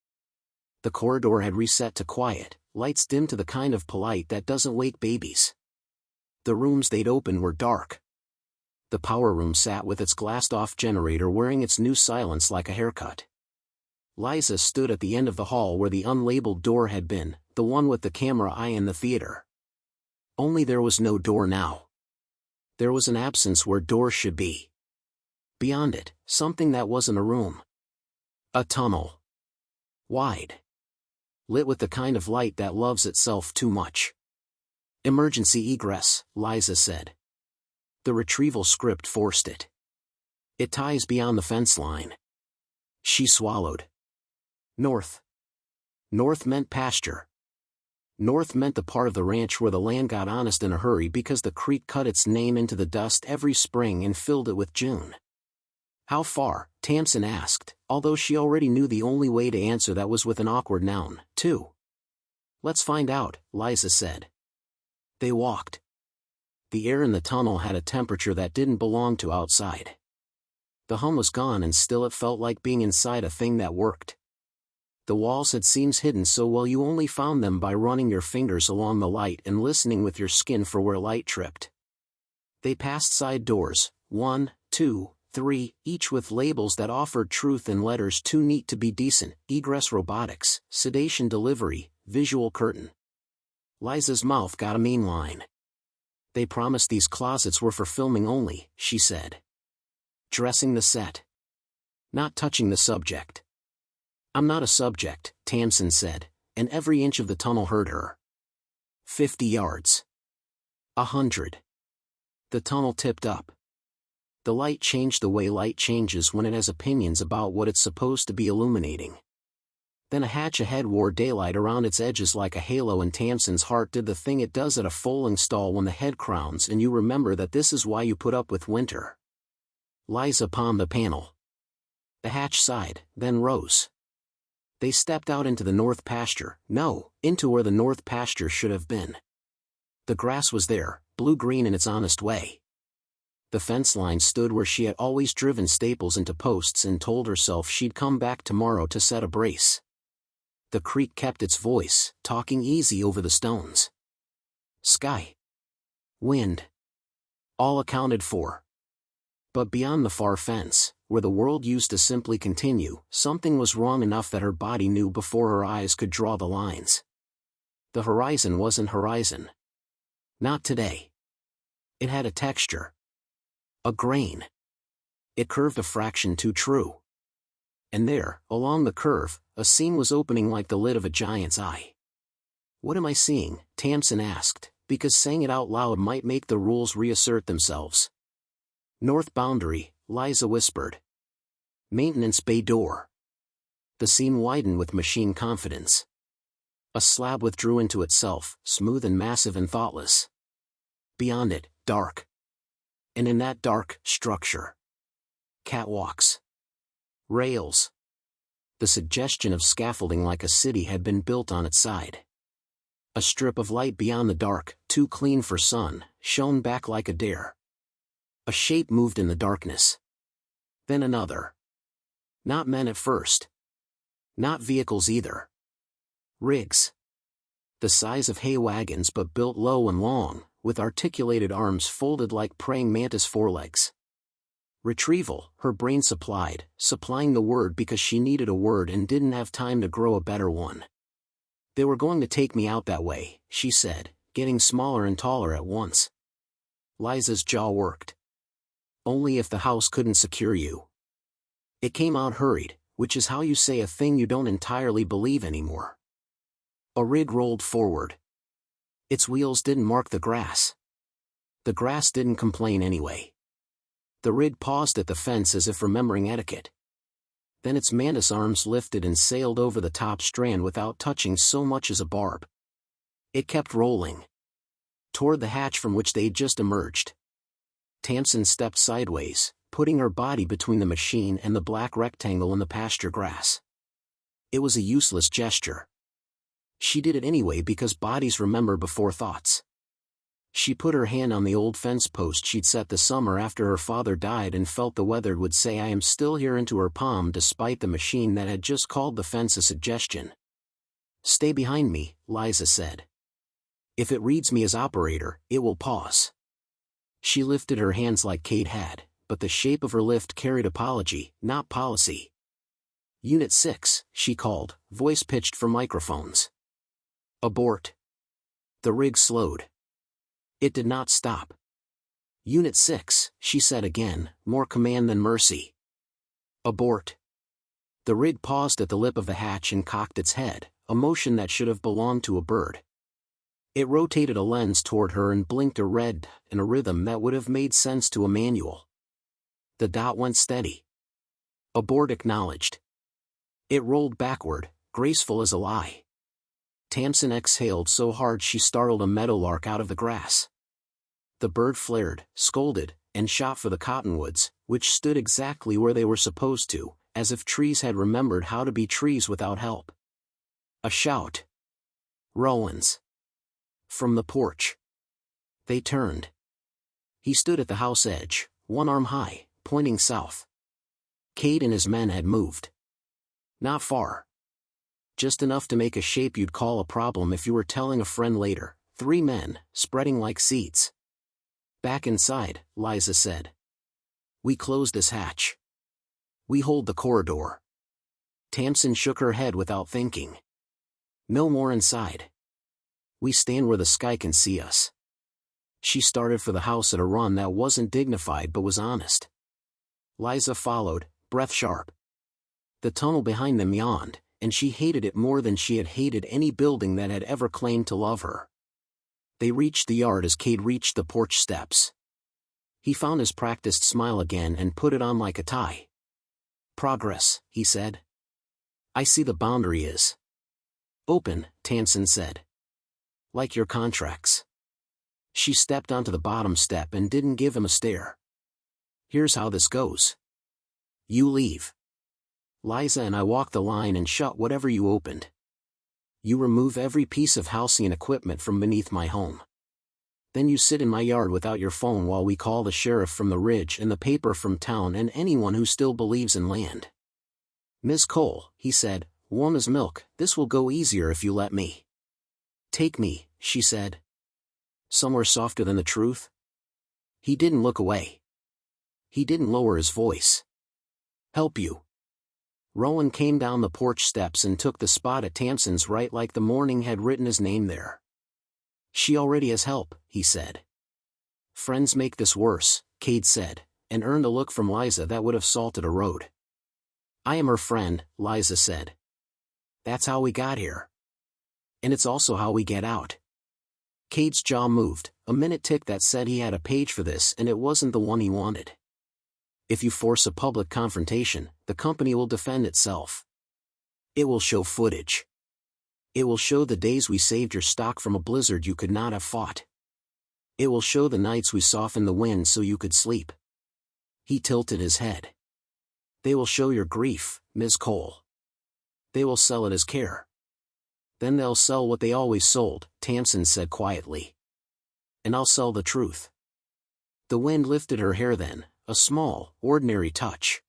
The corridor had reset to quiet, lights dim to the kind of polite that doesn't wake babies. The rooms they'd opened were dark. The power room sat with its glassed-off generator wearing its new silence like a haircut. Liza stood at the end of the hall where the unlabeled door had been, the one with the camera eye in the theater. Only there was no door now. There was an absence where doors should be. Beyond it, something that wasn't a room. A tunnel. Wide. Lit with the kind of light that loves itself too much. Emergency egress, Liza said. The retrieval script forced it. It ties beyond the fence line. She swallowed. North. North meant pasture. North meant the part of the ranch where the land got honest in a hurry because the creek cut its name into the dust every spring and filled it with June. How far? Tamsin asked, although she already knew the only way to answer that was with an awkward noun, too. Let's find out, Liza said. They walked. The air in the tunnel had a temperature that didn't belong to outside. The hum was gone and still it felt like being inside a thing that worked. The walls had seams hidden so well you only found them by running your fingers along the light and listening with your skin for where light tripped. They passed side doors, 1, 2, 3, each with labels that offered truth in letters too neat to be decent: egress robotics, sedation delivery, visual curtain. Liza's mouth got a mean line. They promised these closets were for filming only, she said. Dressing the set. Not touching the subject. I'm not a subject, Tamsin said, and every inch of the tunnel heard her. 50 yards. 100. The tunnel tipped up. The light changed the way light changes when it has opinions about what it's supposed to be illuminating. Then a hatch ahead wore daylight around its edges like a halo, and Tamsin's heart did the thing it does at a foaling stall when the head crowns and you remember that this is why you put up with winter. Liza palmed the panel. The hatch sighed, then rose. They stepped out into the north pasture, no, into where the north pasture should have been. The grass was there, blue-green in its honest way. The fence line stood where she had always driven staples into posts and told herself she'd come back tomorrow to set a brace. The creek kept its voice, talking easy over the stones. Sky. Wind. All accounted for. But beyond the far fence, where the world used to simply continue, something was wrong enough that her body knew before her eyes could draw the lines. The horizon wasn't horizon. Not today. It had a texture. A grain. It curved a fraction too true. And there, along the curve, a seam was opening like the lid of a giant's eye. What am I seeing? Tamsin asked, because saying it out loud might make the rules reassert themselves. North boundary, Liza whispered. Maintenance bay door. The seam widened with machine confidence. A slab withdrew into itself, smooth and massive and thoughtless. Beyond it, dark. And in that dark, structure. Catwalks. Rails. The suggestion of scaffolding like a city had been built on its side. A strip of light beyond the dark, too clean for sun, shone back like a dare. A shape moved in the darkness. Then another. Not men at first. Not vehicles either. Rigs. The size of hay wagons but built low and long, with articulated arms folded like praying mantis forelegs. Retrieval, her brain supplying the word because she needed a word and didn't have time to grow a better one. They were going to take me out that way, she said, getting smaller and taller at once. Liza's jaw worked. Only if the house couldn't secure you. It came out hurried, which is how you say a thing you don't entirely believe anymore. A rig rolled forward. Its wheels didn't mark the grass. The grass didn't complain anyway. The rig paused at the fence as if remembering etiquette. Then its mantis arms lifted and sailed over the top strand without touching so much as a barb. It kept rolling. Toward the hatch from which they'd just emerged. Tamsin stepped sideways, putting her body between the machine and the black rectangle in the pasture grass. It was a useless gesture. She did it anyway because bodies remember before thoughts. She put her hand on the old fence post she'd set the summer after her father died and felt the weather would say I am still here into her palm despite the machine that had just called the fence a suggestion. Stay behind me, Liza said. If it reads me as operator, it will pause. She lifted her hands like Kate had, but the shape of her lift carried apology, not policy. Unit 6, she called, voice pitched for microphones. Abort. The rig slowed. It did not stop. Unit 6, she said again, more command than mercy. Abort. The rig paused at the lip of the hatch and cocked its head, a motion that should have belonged to a bird. It rotated a lens toward her and blinked a red, in a rhythm that would have made sense to a manual. The dot went steady. Abort acknowledged. It rolled backward, graceful as a lie. Tamsin exhaled so hard she startled a meadowlark out of the grass. The bird flared, scolded, and shot for the cottonwoods, which stood exactly where they were supposed to, as if trees had remembered how to be trees without help. A shout. Rowan's. From the porch. They turned. He stood at the house edge, one arm high, pointing south. Cade and his men had moved. Not far. Just enough to make a shape you'd call a problem if you were telling a friend later. 3 men, spreading like seeds. Back inside, Liza said. We close this hatch. We hold the corridor. Tamsin shook her head without thinking. No more inside. We stand where the sky can see us. She started for the house at a run that wasn't dignified but was honest. Liza followed, breath sharp. The tunnel behind them yawned, and she hated it more than she had hated any building that had ever claimed to love her. They reached the yard as Cade reached the porch steps. He found his practiced smile again and put it on like a tie. Progress, he said. I see the boundary is open, Tamsin said. Like your contracts. She stepped onto the bottom step and didn't give him a stare. Here's how this goes. You leave. Liza and I walk the line and shut whatever you opened. You remove every piece of halcyon equipment from beneath my home. Then you sit in my yard without your phone while we call the sheriff from the ridge and the paper from town and anyone who still believes in land. Miss Cole, he said, warm as milk, this will go easier if you let me. Take me, she said. Somewhere softer than the truth? He didn't look away. He didn't lower his voice. Help you. Rowan came down the porch steps and took the spot at Tamsin's right like the morning had written his name there. She already has help, he said. Friends make this worse, Cade said, and earned a look from Liza that would have salted a road. I am her friend, Liza said. That's how we got here. And it's also how we get out. Cade's jaw moved, a minute tick that said he had a page for this and it wasn't the one he wanted. If you force a public confrontation, the company will defend itself. It will show footage. It will show the days we saved your stock from a blizzard you could not have fought. It will show the nights we softened the wind so you could sleep. He tilted his head. They will show your grief, Ms. Cole. They will sell it as care. Then they'll sell what they always sold, Tamsin said quietly. And I'll sell the truth. The wind lifted her hair then, a small, ordinary touch.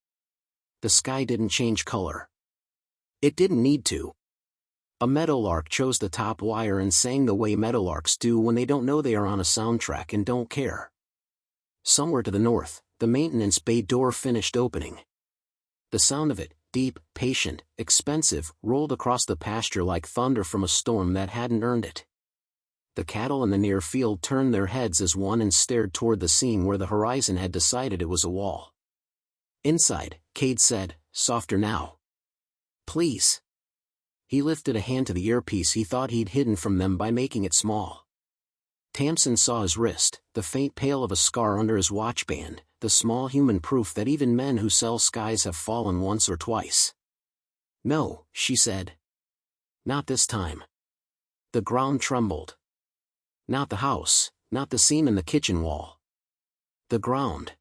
The sky didn't change color. It didn't need to. A meadowlark chose the top wire and sang the way meadowlarks do when they don't know they are on a soundtrack and don't care. Somewhere to the north, the maintenance bay door finished opening. The sound of it, deep, patient, expensive, rolled across the pasture like thunder from a storm that hadn't earned it. The cattle in the near field turned their heads as one and stared toward the scene where the horizon had decided it was a wall. Inside, Cade said, softer now. Please. He lifted a hand to the earpiece he thought he'd hidden from them by making it small. Tamsin saw his wrist, the faint pale of a scar under his watchband, the small human proof that even men who sell skies have fallen once or twice. No, she said. Not this time. The ground trembled. Not the house, not the seam in the kitchen wall. The ground.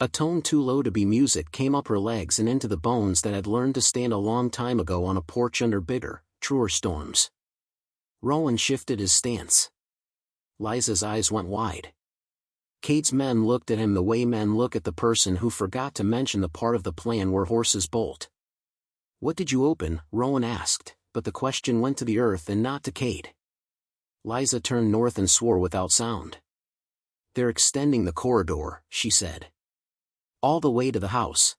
A tone too low to be music came up her legs and into the bones that had learned to stand a long time ago on a porch under bigger, truer storms. Rowan shifted his stance. Liza's eyes went wide. Cade's men looked at him the way men look at the person who forgot to mention the part of the plan where horses bolt. What did you open? Rowan asked, but the question went to the earth and not to Cade. Liza turned north and swore without sound. They're extending the corridor, she said. All the way to the house.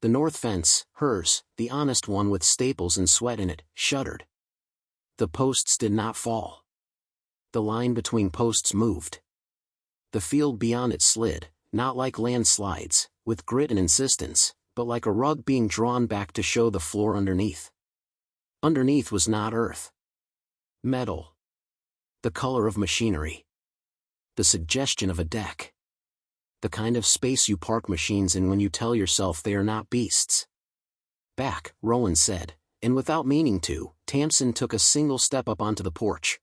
The north fence, hers, the honest one with staples and sweat in it, shuddered. The posts did not fall. The line between posts moved. The field beyond it slid, not like landslides, with grit and insistence, but like a rug being drawn back to show the floor underneath. Underneath was not earth. Metal. The color of machinery. The suggestion of a deck. The kind of space you park machines in when you tell yourself they are not beasts. Back, Rowan said, and without meaning to, Tamsin took a single step up onto the porch.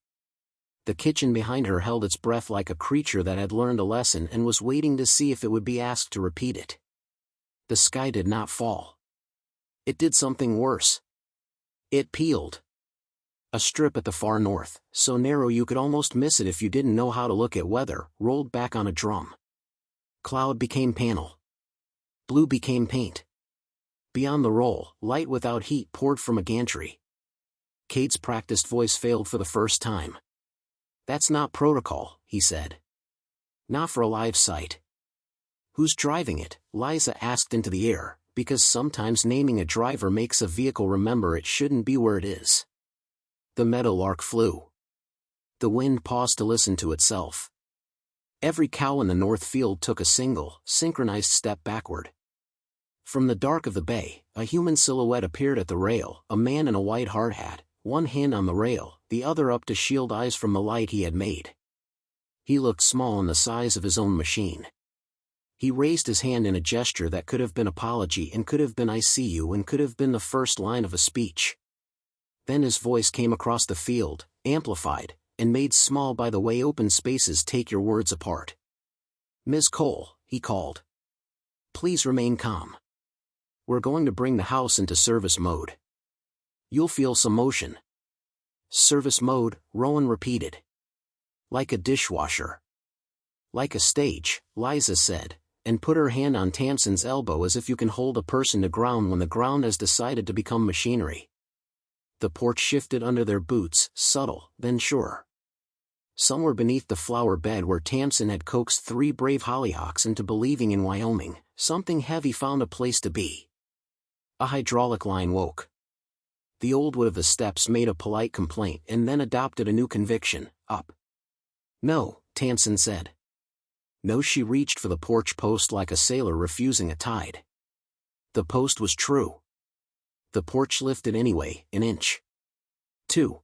The kitchen behind her held its breath like a creature that had learned a lesson and was waiting to see if it would be asked to repeat it. The sky did not fall. It did something worse. It peeled. A strip at the far north, so narrow you could almost miss it if you didn't know how to look at weather, rolled back on a drum. Cloud became panel. Blue became paint. Beyond the roll, light without heat poured from a gantry. Cade's practiced voice failed for the first time. "That's not protocol," he said. "Not for a live site." "Who's driving it?" Liza asked into the air, because sometimes naming a driver makes a vehicle remember it shouldn't be where it is. The meadowlark flew. The wind paused to listen to itself. Every cow in the north field took a single, synchronized step backward. From the dark of the bay, a human silhouette appeared at the rail, a man in a white hard hat, one hand on the rail, the other up to shield eyes from the light he had made. He looked small in the size of his own machine. He raised his hand in a gesture that could have been apology and could have been "I see you" and could have been the first line of a speech. Then his voice came across the field, amplified, and made small by the way open spaces take your words apart. "Ms. Cole," he called. "Please remain calm. We're going to bring the house into service mode. You'll feel some motion." "Service mode," Rowan repeated. "Like a dishwasher." "Like a stage," Liza said, and put her hand on Tamsin's elbow as if you can hold a person to ground when the ground has decided to become machinery. The porch shifted under their boots, subtle, then sure. Somewhere beneath the flower bed where Tamsin had coaxed 3 brave hollyhocks into believing in Wyoming, something heavy found a place to be. A hydraulic line woke. The old wood of the steps made a polite complaint and then adopted a new conviction: up. "No," Tamsin said. No, she reached for the porch post like a sailor refusing a tide. The post was true. The porch lifted anyway, an inch. 2.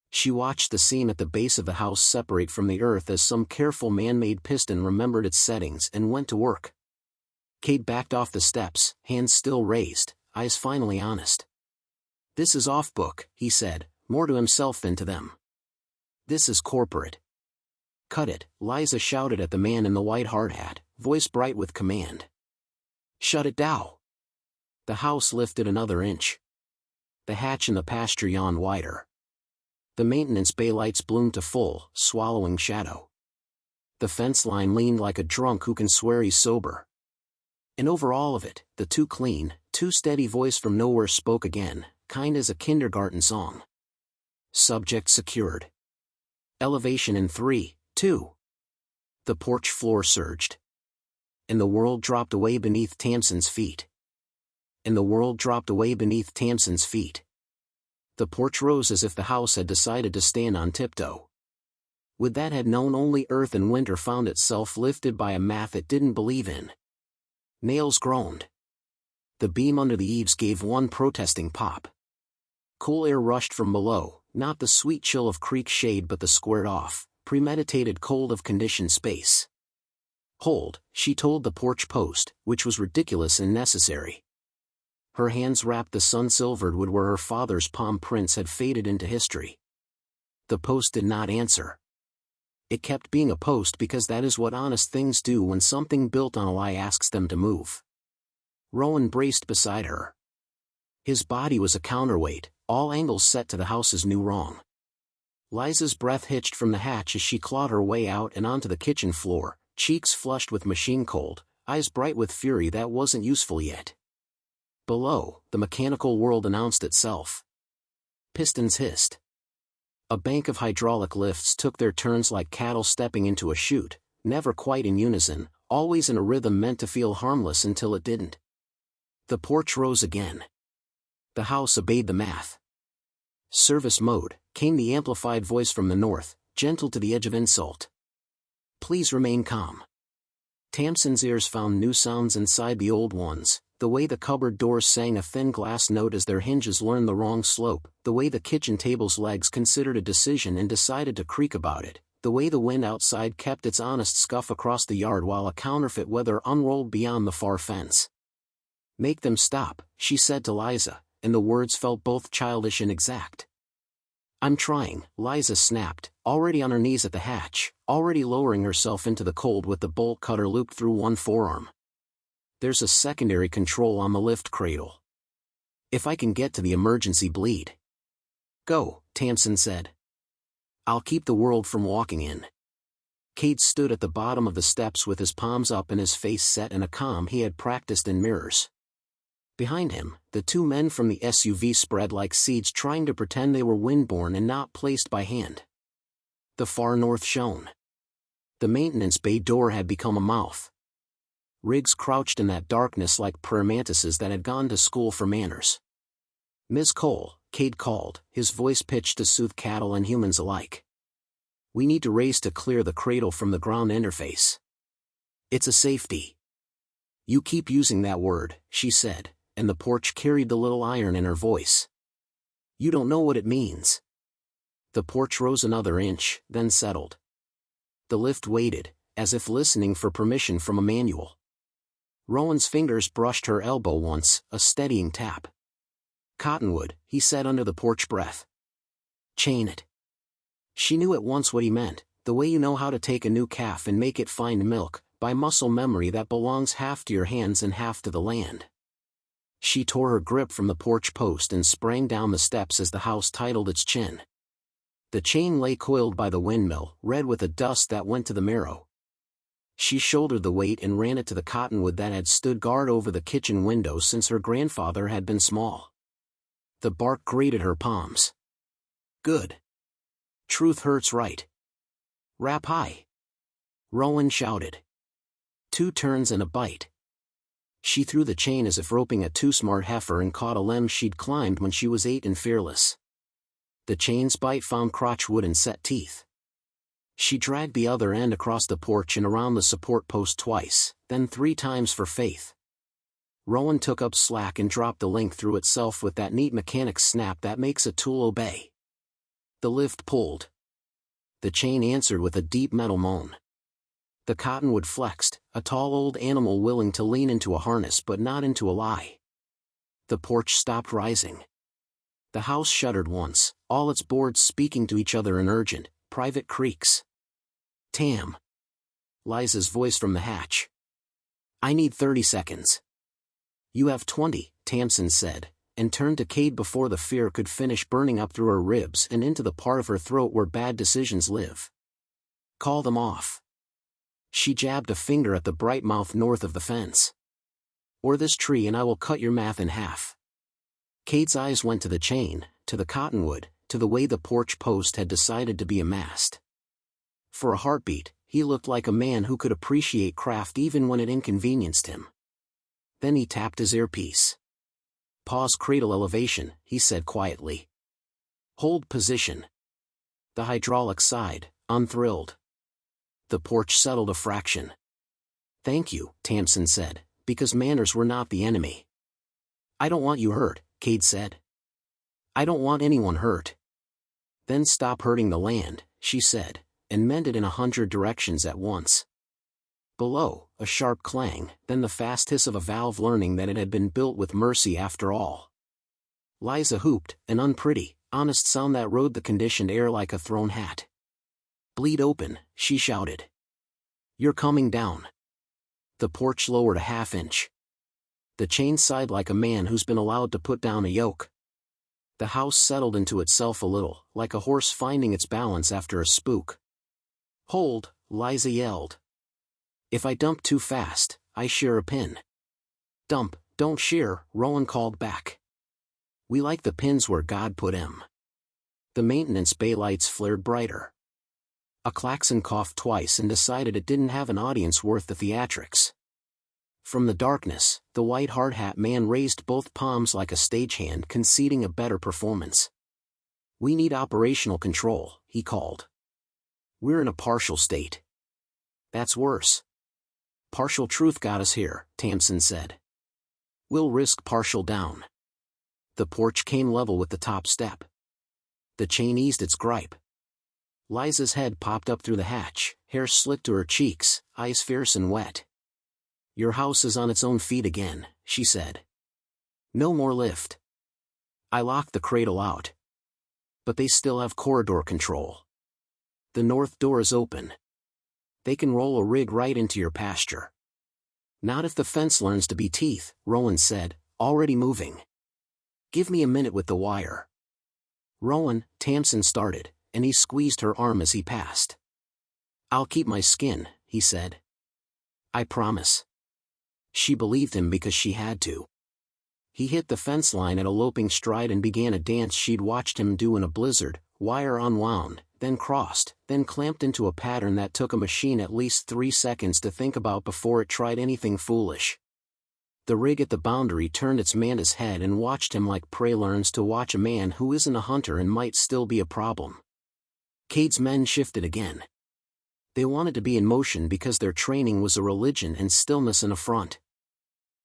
She watched the seam at the base of the house separate from the earth as some careful man-made piston remembered its settings and went to work. Cade backed off the steps, hands still raised, eyes finally honest. "This is off book," he said, more to himself than to them. "This is corporate." "Cut it," Liza shouted at the man in the white hard hat, voice bright with command. "Shut it down." The house lifted another inch. The hatch in the pasture yawned wider. The maintenance bay lights bloomed to full, swallowing shadow. The fence line leaned like a drunk who can swear he's sober. And over all of it, the too clean, too steady voice from nowhere spoke again, kind as a kindergarten song. Subject secured. Elevation in 3, 2. The porch floor surged. And the world dropped away beneath Tamsin's feet. And the world dropped away beneath Tamsin's feet. The porch rose as if the house had decided to stand on tiptoe. Would that had known only earth and winter found itself lifted by a math it didn't believe in. Nails groaned. The beam under the eaves gave one protesting pop. Cool air rushed from below, not the sweet chill of creek shade but the squared-off, premeditated cold of conditioned space. "Hold," she told the porch post, which was ridiculous and necessary. Her hands wrapped the sun-silvered wood where her father's palm prints had faded into history. The post did not answer. It kept being a post because that is what honest things do when something built on a lie asks them to move. Rowan braced beside her. His body was a counterweight, all angles set to the house's new wrong. Liza's breath hitched from the hatch as she clawed her way out and onto the kitchen floor, cheeks flushed with machine cold, eyes bright with fury that wasn't useful yet. Below, the mechanical world announced itself. Pistons hissed. A bank of hydraulic lifts took their turns like cattle stepping into a chute, never quite in unison, always in a rhythm meant to feel harmless until it didn't. The porch rose again. The house obeyed the math. "Service mode," came the amplified voice from the north, gentle to the edge of insult. "Please remain calm." Tamsin's ears found new sounds inside the old ones. The way the cupboard doors sang a thin glass note as their hinges learned the wrong slope, the way the kitchen table's legs considered a decision and decided to creak about it, the way the wind outside kept its honest scuff across the yard while a counterfeit weather unrolled beyond the far fence. "Make them stop," she said to Liza, and the words felt both childish and exact. "I'm trying," Liza snapped, already on her knees at the hatch, already lowering herself into the cold with the bolt cutter looped through one forearm. "There's a secondary control on the lift cradle. If I can get to the emergency bleed." "Go," Tamsin said. "I'll keep the world from walking in." Cade stood at the bottom of the steps with his palms up and his face set in a calm he had practiced in mirrors. Behind him, the two men from the SUV spread like seeds trying to pretend they were windborne and not placed by hand. The far north shone. The maintenance bay door had become a mouth. Riggs crouched in that darkness like prayer mantises that had gone to school for manners. "Ms. Cole," Cade called, his voice pitched to soothe cattle and humans alike. "We need to race to clear the cradle from the ground interface. It's a safety." "You keep using that word," she said, and the porch carried the little iron in her voice. "You don't know what it means." The porch rose another inch, then settled. The lift waited, as if listening for permission from a manual. Rowan's fingers brushed her elbow once, a steadying tap. "Cottonwood," he said under the porch breath. "Chain it." She knew at once what he meant, the way you know how to take a new calf and make it find milk, by muscle memory that belongs half to your hands and half to the land. She tore her grip from the porch post and sprang down the steps as the house titled its chin. The chain lay coiled by the windmill, red with a dust that went to the marrow. She shouldered the weight and ran it to the cottonwood that had stood guard over the kitchen window since her grandfather had been small. The bark grated her palms. "Good. Truth hurts, right? Rap high." Rowan shouted. 2 turns and a bite. She threw the chain as if roping a too-smart heifer and caught a limb she'd climbed when she was 8 and fearless. The chain's bite found crotchwood and set teeth. She dragged the other end across the porch and around the support post twice, then 3 times for faith. Rowan took up slack and dropped the link through itself with that neat mechanic's snap that makes a tool obey. The lift pulled. The chain answered with a deep metal moan. The cottonwood flexed, a tall old animal willing to lean into a harness but not into a lie. The porch stopped rising. The house shuddered once, all its boards speaking to each other in urgent, private creaks. "Tam." Liza's voice from the hatch. "I need 30 seconds. "You have 20, Tamsin said, and turned to Cade before the fear could finish burning up through her ribs and into the part of her throat where bad decisions live. "Call them off." She jabbed a finger at the bright mouth north of the fence. "Or this tree and I will cut your math in half." Cade's eyes went to the chain, to the cottonwood, to the way the porch post had decided to be a mast. For a heartbeat, he looked like a man who could appreciate craft even when it inconvenienced him. Then he tapped his earpiece. "Pause cradle elevation," he said quietly. "Hold position." The hydraulic sighed, unthrilled. The porch settled a fraction. "Thank you," Tamsin said, because manners were not the enemy. "I don't want you hurt," Cade said. "I don't want anyone hurt." "Then stop hurting the land," she said, and mend it in 100 directions at once. Below, a sharp clang, then the fast hiss of a valve learning that it had been built with mercy after all. Liza hooped, an unpretty, honest sound that rode the conditioned air like a thrown hat. "Bleed open," she shouted. "You're coming down." The porch lowered a half-inch. The chain sighed like a man who's been allowed to put down a yoke. The house settled into itself a little, like a horse finding its balance after a spook. "Hold," Liza yelled. "If I dump too fast, I shear a pin." "Dump, don't shear," Rowan called back. "We like the pins where God put 'em." The maintenance bay lights flared brighter. A klaxon coughed twice and decided it didn't have an audience worth the theatrics. From the darkness, the white hard hat man raised both palms like a stagehand conceding a better performance. "We need operational control," he called. "We're in a partial state." "That's worse." "Partial truth got us here," Tamsin said. "We'll risk partial down." The porch came level with the top step. The chain eased its gripe. Liza's head popped up through the hatch, hair slicked to her cheeks, eyes fierce and wet. "Your house is on its own feet again," she said. "No more lift." I locked the cradle out. But they still have corridor control. The north door is open. They can roll a rig right into your pasture. Not if the fence learns to be teeth, Rowan said, already moving. Give me a minute with the wire. Rowan, Tamsin started, and he squeezed her arm as he passed. I'll keep my skin, he said. I promise. She believed him because she had to. He hit the fence line at a loping stride and began a dance she'd watched him do in a blizzard, wire unwound, then crossed, then clamped into a pattern that took a machine at least 3 seconds to think about before it tried anything foolish. The rig at the boundary turned its Manda's head and watched him like prey learns to watch a man who isn't a hunter and might still be a problem. Cade's men shifted again. They wanted to be in motion because their training was a religion and stillness an affront.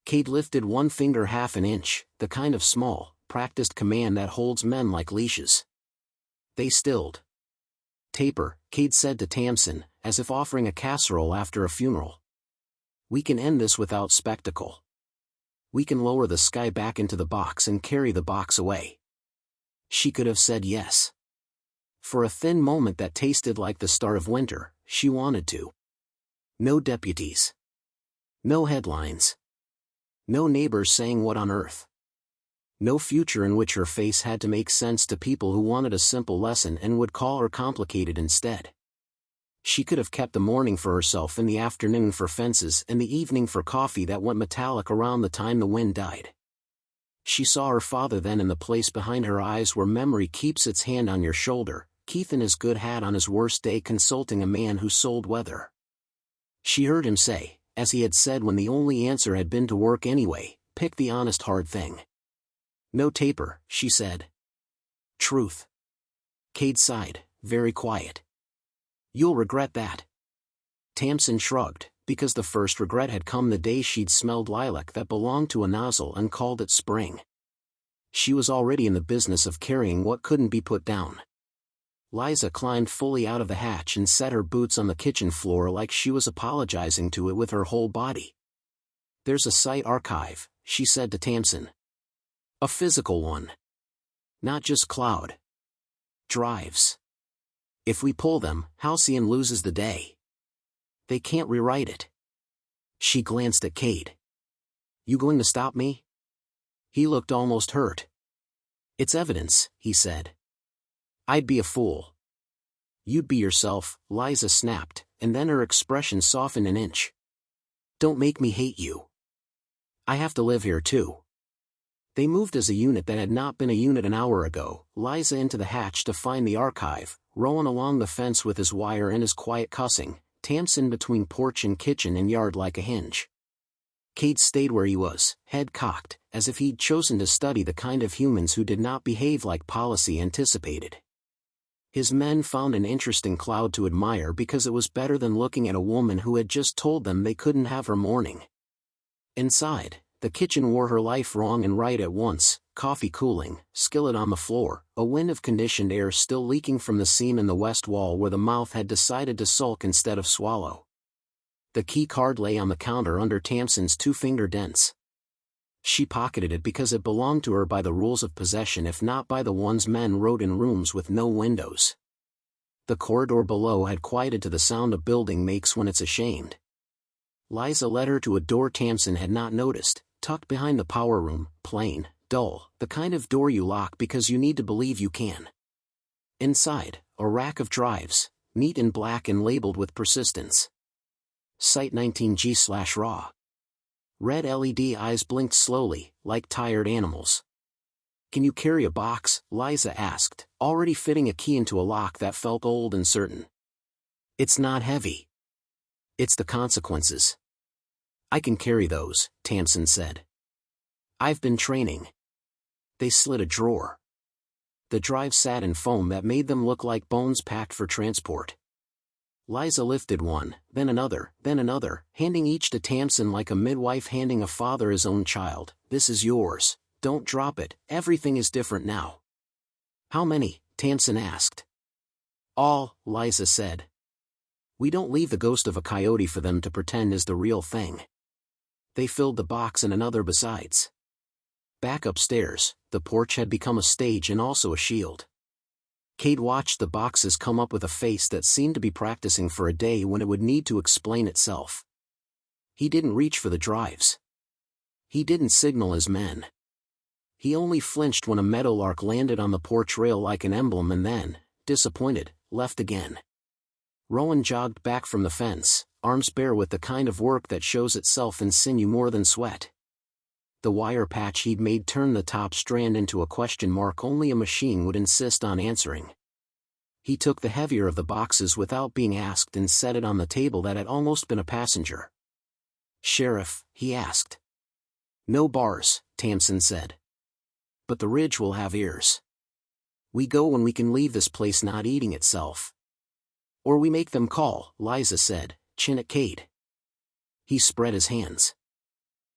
Cade lifted one finger half an inch, the kind of small, practiced command that holds men like leashes. They stilled. Taper, Cade said to Tamsin, as if offering a casserole after a funeral. We can end this without spectacle. We can lower the sky back into the box and carry the box away. She could have said yes. For a thin moment that tasted like the start of winter, she wanted to. No deputies. No headlines. No neighbors saying what on earth. No future in which her face had to make sense to people who wanted a simple lesson and would call her complicated instead. She could have kept the morning for herself and the afternoon for fences and the evening for coffee that went metallic around the time the wind died. She saw her father then in the place behind her eyes where memory keeps its hand on your shoulder, Keith in his good hat on his worst day consulting a man who sold weather. She heard him say, as he had said when the only answer had been to work anyway, pick the honest hard thing. No taper, she said. Truth. Cade sighed, very quiet. You'll regret that. Tamsin shrugged, because the first regret had come the day she'd smelled lilac that belonged to a nozzle and called it spring. She was already in the business of carrying what couldn't be put down. Liza climbed fully out of the hatch and set her boots on the kitchen floor like she was apologizing to it with her whole body. There's a site archive, she said to Tamsin. A physical one. Not just cloud. Drives. If we pull them, Halcyon loses the day. They can't rewrite it. She glanced at Cade. You going to stop me? He looked almost hurt. It's evidence, he said. I'd be a fool. You'd be yourself, Liza snapped, and then her expression softened an inch. Don't make me hate you. I have to live here too. They moved as a unit that had not been a unit an hour ago, Liza into the hatch to find the archive, Rowan along the fence with his wire and his quiet cussing, Tamsin between porch and kitchen and yard like a hinge. Cade stayed where he was, head cocked, as if he'd chosen to study the kind of humans who did not behave like policy anticipated. His men found an interesting cloud to admire because it was better than looking at a woman who had just told them they couldn't have her morning. Inside, the kitchen wore her life wrong and right at once, coffee cooling, skillet on the floor, a wind of conditioned air still leaking from the seam in the west wall where the mouth had decided to sulk instead of swallow. The key card lay on the counter under Tamsin's 2-finger dents. She pocketed it because it belonged to her by the rules of possession if not by the ones men wrote in rooms with no windows. The corridor below had quieted to the sound a building makes when it's ashamed. Liza led her to a door Tamsin had not noticed, tucked behind the power room, plain, dull, the kind of door you lock because you need to believe you can. Inside, a rack of drives, neat and black and labeled with persistence. Site 19G/RAW. Red LED eyes blinked slowly, like tired animals. Can you carry a box? Liza asked, already fitting a key into a lock that felt old and certain. It's not heavy. It's the consequences. I can carry those, Tamsin said. I've been training. They slid a drawer. The drive sat in foam that made them look like bones packed for transport. Liza lifted one, then another, handing each to Tamsin like a midwife handing a father his own child. This is yours. Don't drop it, everything is different now. How many? Tamsin asked. All, Liza said. We don't leave the ghost of a coyote for them to pretend is the real thing. They filled the box and another besides. Back upstairs, the porch had become a stage and also a shield. Cade watched the boxes come up with a face that seemed to be practicing for a day when it would need to explain itself. He didn't reach for the drives. He didn't signal his men. He only flinched when a meadowlark landed on the porch rail like an emblem and then, disappointed, left again. Rowan jogged back from the fence, arms bare with the kind of work that shows itself in sinew more than sweat. The wire patch he'd made turned the top strand into a question mark only a machine would insist on answering. He took the heavier of the boxes without being asked and set it on the table that had almost been a passenger. "Sheriff," he asked. "No bars," Tamsin said. "But the ridge will have ears. We go when we can leave this place not eating itself." "Or we make them call," Liza said, chin at Cade. He spread his hands.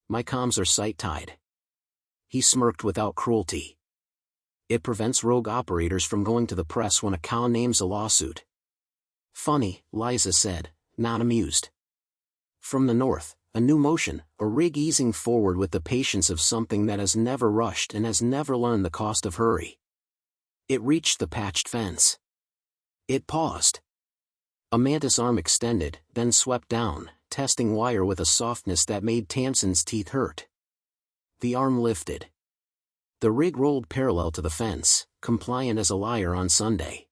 "My comms are sight-tied." He smirked without cruelty. "It prevents rogue operators from going to the press when a cow names a lawsuit." "Funny," Liza said, not amused. From the north, a new motion, a rig easing forward with the patience of something that has never rushed and has never learned the cost of hurry. It reached the patched fence. It paused. A mantis arm extended, then swept down, testing wire with a softness that made Tamsin's teeth hurt. The arm lifted. The rig rolled parallel to the fence, compliant as a liar on Sunday.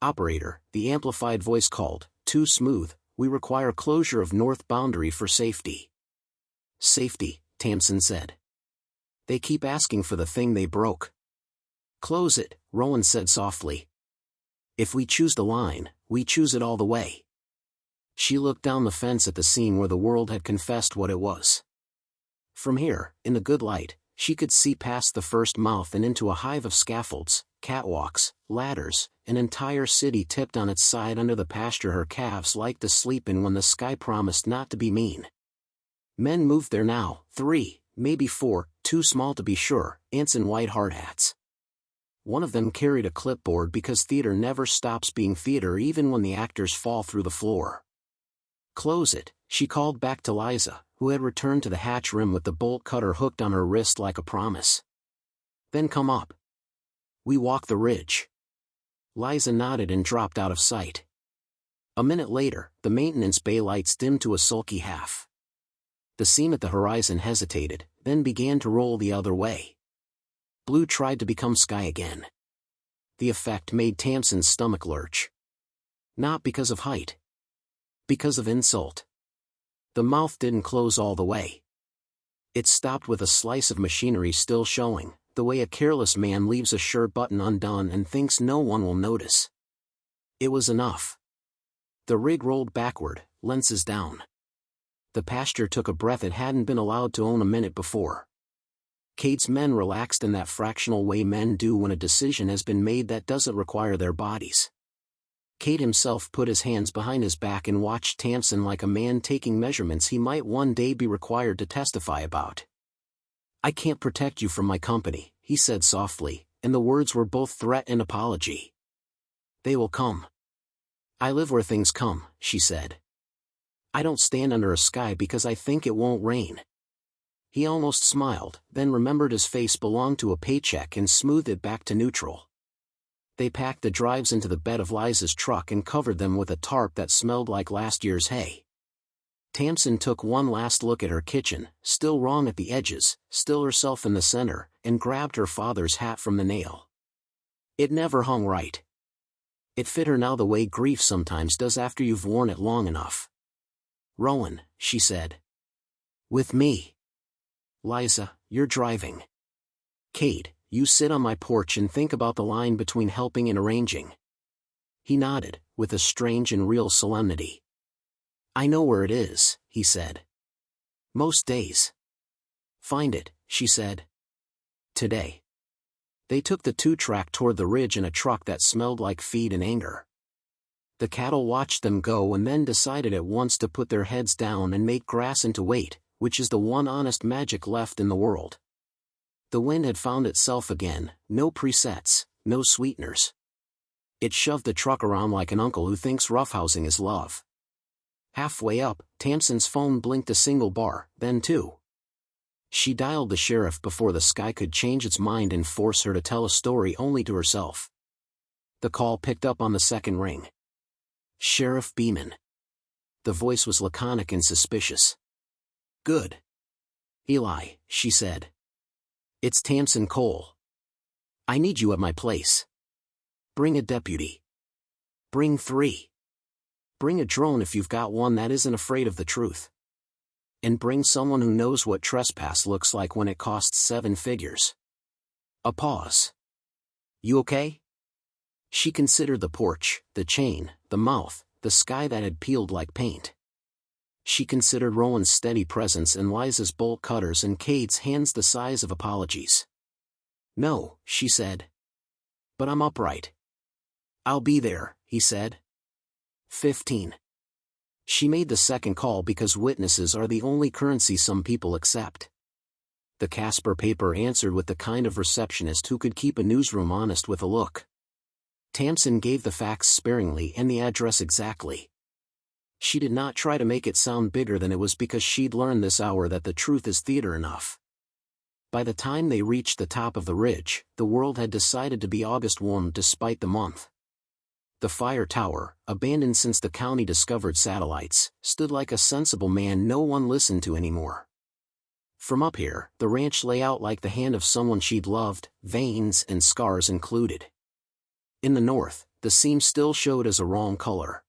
"Operator," the amplified voice called, "too smooth, we require closure of north boundary for safety." "Safety," Tamsin said. "They keep asking for the thing they broke." "Close it," Rowan said softly. "If we choose the line, we choose it all the way." She looked down the fence at the scene where the world had confessed what it was. From here, in the good light, she could see past the first mouth and into a hive of scaffolds, catwalks, ladders, an entire city tipped on its side under the pasture her calves liked to sleep in when the sky promised not to be mean. Men moved there now, 3, maybe 4, too small to be sure, ants in white hard hats. One of them carried a clipboard because theater never stops being theater even when the actors fall through the floor. "Close it," she called back to Liza, who had returned to the hatch rim with the bolt cutter hooked on her wrist like a promise. "Then come up. We walk the ridge." Liza nodded and dropped out of sight. A minute later, the maintenance bay lights dimmed to a sulky half. The seam at the horizon hesitated, then began to roll the other way. Blue tried to become sky again. The effect made Tamsin's stomach lurch. Not because of height. Because of insult. The mouth didn't close all the way. It stopped with a slice of machinery still showing, the way a careless man leaves a shirt button undone and thinks no one will notice. It was enough. The rig rolled backward, lenses down. The pasture took a breath it hadn't been allowed to own a minute before. Cade's men relaxed in that fractional way men do when a decision has been made that doesn't require their bodies. Cade himself put his hands behind his back and watched Tamsin like a man taking measurements he might one day be required to testify about. "I can't protect you from my company," he said softly, and the words were both threat and apology. "They will come. I live where things come," she said. "I don't stand under a sky because I think it won't rain." He almost smiled, then remembered his face belonged to a paycheck and smoothed it back to neutral. They packed the drives into the bed of Liza's truck and covered them with a tarp that smelled like last year's hay. Tamsin took one last look at her kitchen, still wrong at the edges, still herself in the center, and grabbed her father's hat from the nail. It never hung right. It fit her now the way grief sometimes does after you've worn it long enough. "Rowan," she said. "With me." "Liza, you're driving." "Cade, you sit on my porch and think about the line between helping and arranging." He nodded, with a strange and real solemnity. "I know where it is," he said. "Most days." "Find it," she said. "Today." They took the 2-track toward the ridge in a truck that smelled like feed and anger. The cattle watched them go and then decided at once to put their heads down and make grass into weight, which is the one honest magic left in the world. The wind had found itself again, no presets, no sweeteners. It shoved the truck around like an uncle who thinks roughhousing is love. Halfway up, Tamsin's phone blinked a single bar, then 2. She dialed the sheriff before the sky could change its mind and force her to tell a story only to herself. The call picked up on the second ring. Sheriff Beeman. The voice was laconic and suspicious. Good. Eli, she said. It's Tamsin Cole. I need you at my place. Bring a deputy. Bring 3. Bring a drone if you've got one that isn't afraid of the truth. And bring someone who knows what trespass looks like when it costs 7 figures. A pause. You okay? She considered the porch, the chain, the mouth, the sky that had peeled like paint. She considered Rowan's steady presence and Liza's bolt cutters and Cade's hands the size of apologies. No, she said. But I'm upright. I'll be there, he said. 15. She made the second call because witnesses are the only currency some people accept. The Casper paper answered with the kind of receptionist who could keep a newsroom honest with a look. Tamsin gave the facts sparingly and the address exactly. She did not try to make it sound bigger than it was because she'd learned this hour that the truth is theater enough. By the time they reached the top of the ridge, the world had decided to be August warm despite the month. The fire tower, abandoned since the county discovered satellites, stood like a sensible man no one listened to anymore. From up here, the ranch lay out like the hand of someone she'd loved, veins and scars included. In the north, the seam still showed as a wrong color.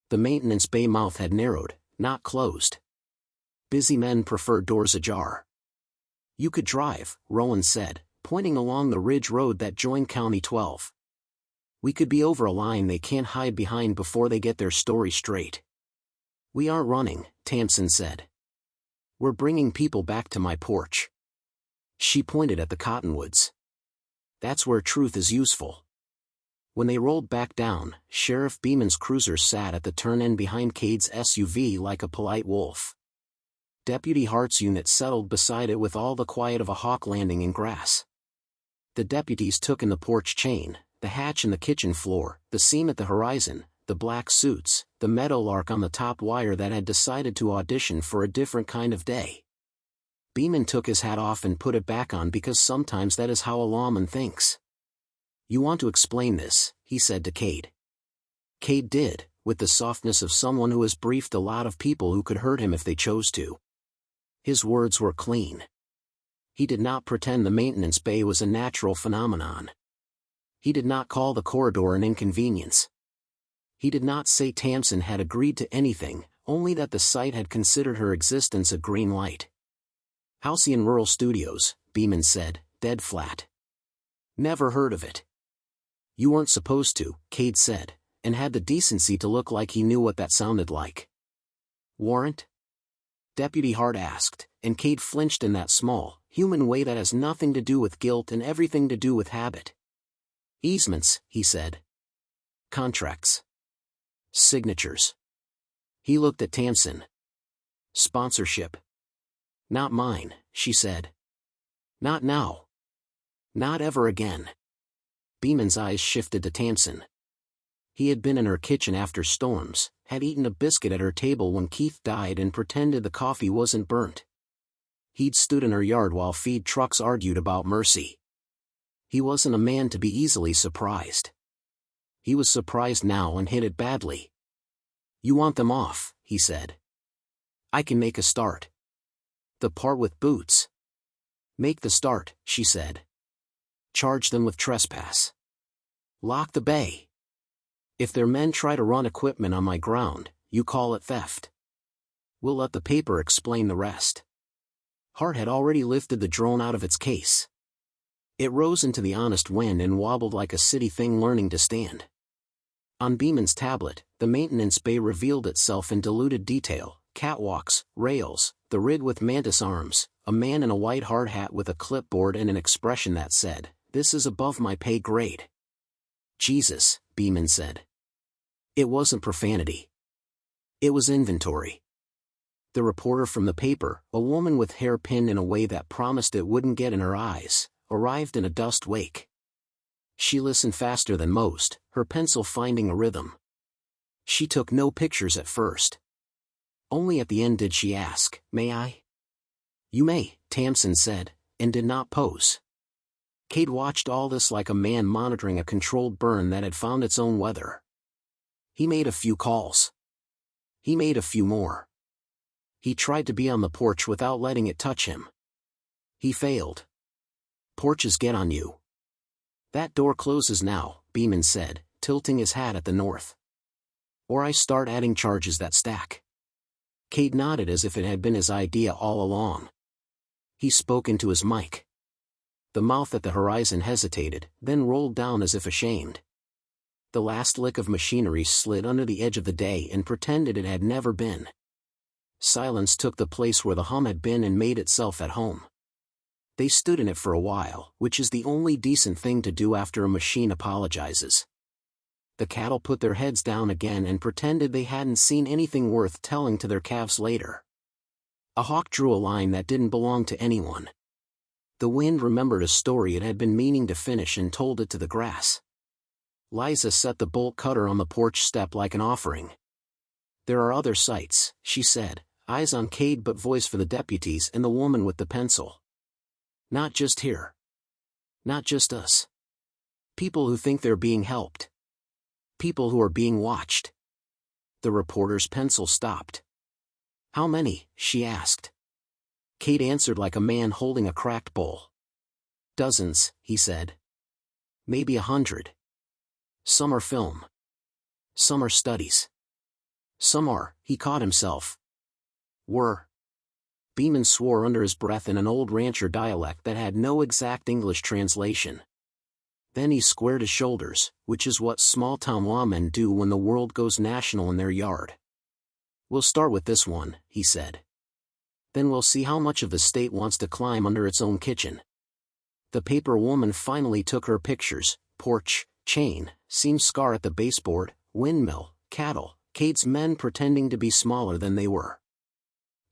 The maintenance bay mouth had narrowed, not closed. Busy men preferred doors ajar. You could drive, Rowan said, pointing along the ridge road that joined County 12. We could be over a line they can't hide behind before they get their story straight. We aren't running, Tamsin said. We're bringing people back to my porch. She pointed at the cottonwoods. That's where truth is useful. When they rolled back down, Sheriff Beeman's cruiser sat at the turn-end behind Cade's SUV like a polite wolf. Deputy Hart's unit settled beside it with all the quiet of a hawk landing in grass. The deputies took in the porch chain, the hatch in the kitchen floor, the seam at the horizon, the black suits, the meadowlark on the top wire that had decided to audition for a different kind of day. Beeman took his hat off and put it back on because sometimes that is how a lawman thinks. You want to explain this, he said to Cade. Cade did, with the softness of someone who has briefed a lot of people who could hurt him if they chose to. His words were clean. He did not pretend the maintenance bay was a natural phenomenon. He did not call the corridor an inconvenience. He did not say Tamsin had agreed to anything, only that the site had considered her existence a green light. Halcyon Rural Studios, Beeman said, dead flat. Never heard of it. You weren't supposed to, Cade said, and had the decency to look like he knew what that sounded like. Warrant? Deputy Hart asked, and Cade flinched in that small, human way that has nothing to do with guilt and everything to do with habit. Easements, he said. Contracts. Signatures. He looked at Tamsin. Sponsorship. Not mine, she said. Not now. Not ever again. Beeman's eyes shifted to Tamsin. He had been in her kitchen after storms, had eaten a biscuit at her table when Keith died and pretended the coffee wasn't burnt. He'd stood in her yard while feed trucks argued about mercy. He wasn't a man to be easily surprised. He was surprised now and hit it badly. You want them off, he said. I can make a start. The part with boots. Make the start, she said. Charge them with trespass. Lock the bay. If their men try to run equipment on my ground, you call it theft. We'll let the paper explain the rest. Hart had already lifted the drone out of its case. It rose into the honest wind and wobbled like a city thing learning to stand. On Beeman's tablet, the maintenance bay revealed itself in diluted detail, catwalks, rails, the rig with mantis arms, a man in a white hard hat with a clipboard and an expression that said, "This is above my pay grade." Jesus, Beeman said. It wasn't profanity. It was inventory. The reporter from the paper, a woman with hair pinned in a way that promised it wouldn't get in her eyes, arrived in a dust wake. She listened faster than most, her pencil finding a rhythm. She took no pictures at first. Only at the end did she ask, "May I?" You may, Tamsin said, and did not pose. Cade watched all this like a man monitoring a controlled burn that had found its own weather. He made a few calls. He made a few more. He tried to be on the porch without letting it touch him. He failed. Porches get on you. That door closes now, Beeman said, tilting his hat at the north. Or I start adding charges that stack. Cade nodded as if it had been his idea all along. He spoke into his mic. The mouth at the horizon hesitated, then rolled down as if ashamed. The last lick of machinery slid under the edge of the day and pretended it had never been. Silence took the place where the hum had been and made itself at home. They stood in it for a while, which is the only decent thing to do after a machine apologizes. The cattle put their heads down again and pretended they hadn't seen anything worth telling to their calves later. A hawk drew a line that didn't belong to anyone. The wind remembered a story it had been meaning to finish and told it to the grass. Liza set the bolt cutter on the porch step like an offering. There are other sights, she said, eyes on Cade but voice for the deputies and the woman with the pencil. Not just here. Not just us. People who think they're being helped. People who are being watched. The reporter's pencil stopped. How many? She asked. Cade answered like a man holding a cracked bowl. Dozens, he said. Maybe 100. Some are film. Some are studies. Some are, he caught himself. Were. Beeman swore under his breath in an old rancher dialect that had no exact English translation. Then he squared his shoulders, which is what small-town lawmen do when the world goes national in their yard. We'll start with this one, he said. Then we'll see how much of the state wants to climb under its own kitchen. The paper woman finally took her pictures: porch, chain, seam scar at the baseboard, windmill, cattle, Cade's men pretending to be smaller than they were.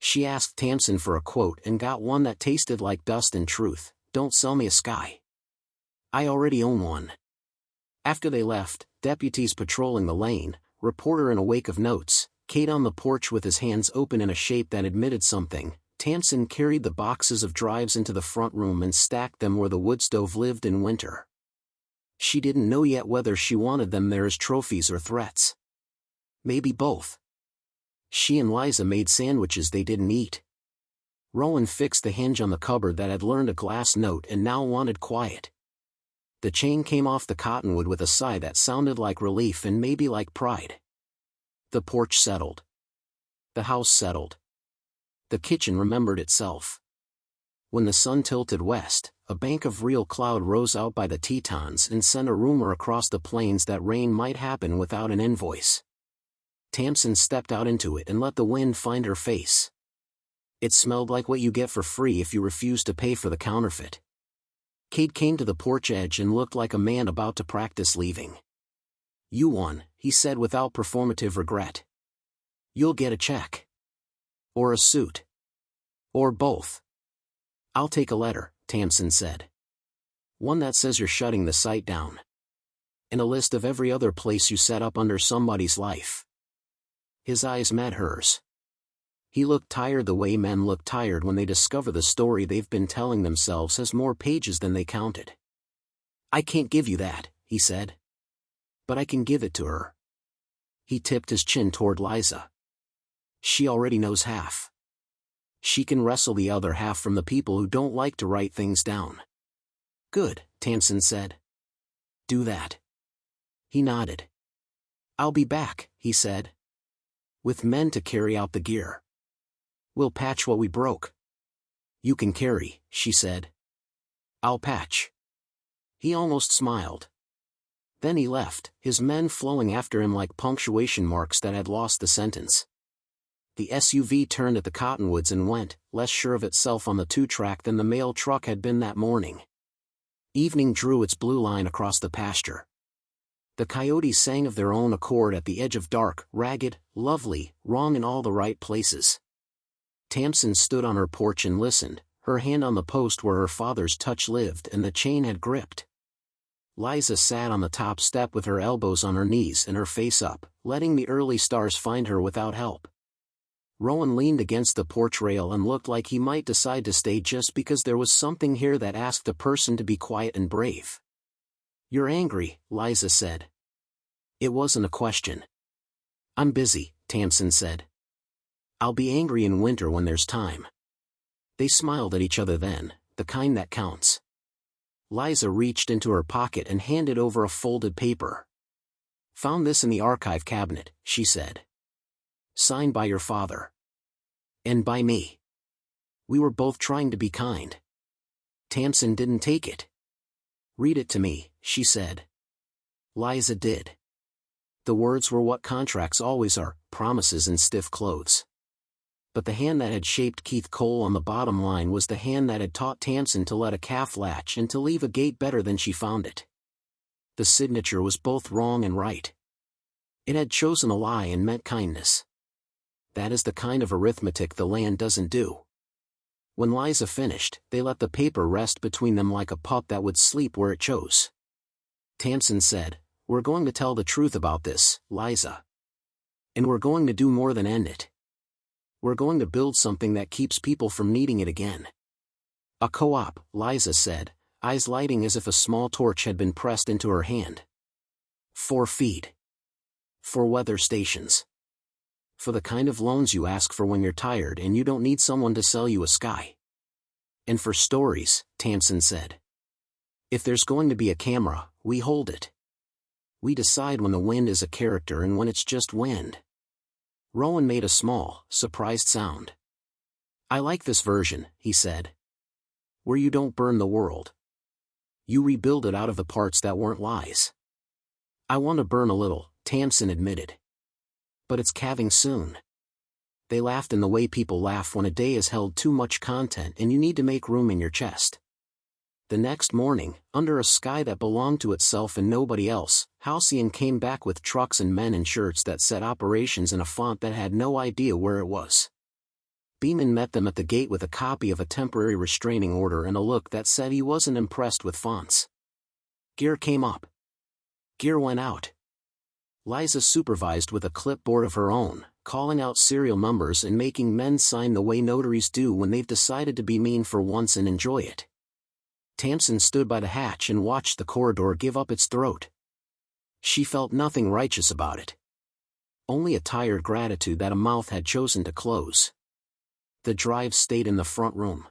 She asked Tamsin for a quote and got one that tasted like dust and truth: "Don't sell me a sky. I already own one." After they left, deputies patrolling the lane, reporter in a wake of notes, Cade on the porch with his hands open in a shape that admitted something, Tamsin carried the boxes of drives into the front room and stacked them where the wood stove lived in winter. She didn't know yet whether she wanted them there as trophies or threats. Maybe both. She and Liza made sandwiches they didn't eat. Rowan fixed the hinge on the cupboard that had learned a glass note and now wanted quiet. The chain came off the cottonwood with a sigh that sounded like relief and maybe like pride. The porch settled. The house settled. The kitchen remembered itself. When the sun tilted west, a bank of real cloud rose out by the Tetons and sent a rumor across the plains that rain might happen without an invoice. Tamsin stepped out into it and let the wind find her face. It smelled like what you get for free if you refuse to pay for the counterfeit. Cade came to the porch edge and looked like a man about to practice leaving. You won, he said without performative regret. You'll get a check. Or a suit. Or both. I'll take a letter, Tamsin said. One that says you're shutting the site down. And a list of every other place you set up under somebody's life. His eyes met hers. He looked tired the way men look tired when they discover the story they've been telling themselves has more pages than they counted. I can't give you that, he said. But I can give it to her. He tipped his chin toward Liza. She already knows half. She can wrestle the other half from the people who don't like to write things down. Good, Tamsin said. Do that. He nodded. I'll be back, he said. With men to carry out the gear. We'll patch what we broke. You can carry, she said. I'll patch. He almost smiled. Then he left, his men flowing after him like punctuation marks that had lost the sentence. The SUV turned at the cottonwoods and went, less sure of itself on the two-track than the mail truck had been that morning. Evening drew its blue line across the pasture. The coyotes sang of their own accord at the edge of dark, ragged, lovely, wrong in all the right places. Tamsin stood on her porch and listened, her hand on the post where her father's touch lived and the chain had gripped. Liza sat on the top step with her elbows on her knees and her face up, letting the early stars find her without help. Rowan leaned against the porch rail and looked like he might decide to stay just because there was something here that asked a person to be quiet and brave. "You're angry," Liza said. It wasn't a question. "I'm busy," Tamsin said. "I'll be angry in winter when there's time." They smiled at each other then, the kind that counts. Liza reached into her pocket and handed over a folded paper. "Found this in the archive cabinet," she said. "Signed by your father. And by me. We were both trying to be kind." Tamsin didn't take it. "Read it to me," she said. Liza did. The words were what contracts always are, promises in stiff clothes. But the hand that had shaped Keith Cole on the bottom line was the hand that had taught Tamsin to let a calf latch and to leave a gate better than she found it. The signature was both wrong and right. It had chosen a lie and meant kindness. That is the kind of arithmetic the land doesn't do. When Liza finished, they let the paper rest between them like a pup that would sleep where it chose. Tamsin said, "We're going to tell the truth about this, Liza. And we're going to do more than end it. We're going to build something that keeps people from needing it again." "A co-op," Liza said, eyes lighting as if a small torch had been pressed into her hand. 4 feet. 4 weather stations. For the kind of loans you ask for when you're tired and you don't need someone to sell you a sky. And for stories," Tamsin said. "If there's going to be a camera, we hold it. We decide when the wind is a character and when it's just wind." Rowan made a small, surprised sound. "I like this version," he said. "Where you don't burn the world. You rebuild it out of the parts that weren't lies." "I want to burn a little," Tamsin admitted. "But it's calving soon." They laughed in the way people laugh when a day has held too much content and you need to make room in your chest. The next morning, under a sky that belonged to itself and nobody else, Halcyon came back with trucks and men in shirts that said operations in a font that had no idea where it was. Beeman met them at the gate with a copy of a temporary restraining order and a look that said he wasn't impressed with fonts. Gear came up. Gear went out. Liza supervised with a clipboard of her own, calling out serial numbers and making men sign the way notaries do when they've decided to be mean for once and enjoy it. Tamsin stood by the hatch and watched the corridor give up its throat. She felt nothing righteous about it. Only a tired gratitude that a mouth had chosen to close. The drive stayed in the front room.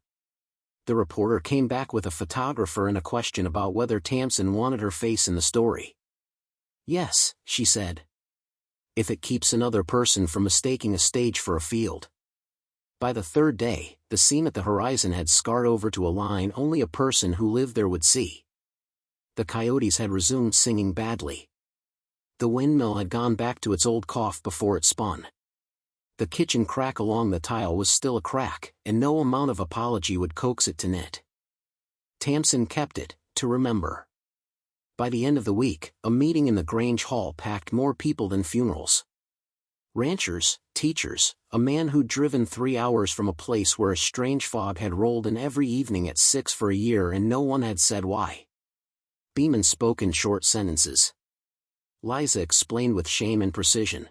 The reporter came back with a photographer and a question about whether Tamsin wanted her face in the story. "Yes," she said. "If it keeps another person from mistaking a stage for a field." By the third day, the scene at the horizon had scarred over to a line only a person who lived there would see. The coyotes had resumed singing badly. The windmill had gone back to its old cough before it spun. The kitchen crack along the tile was still a crack, and no amount of apology would coax it to knit. Tamsin kept it, to remember. By the end of the week, a meeting in the Grange Hall packed more people than funerals. Ranchers, teachers, a man who'd driven 3 hours from a place where a strange fog had rolled in every evening at 6 for a year and no one had said why. Beeman spoke in short sentences. Liza explained with shame and precision.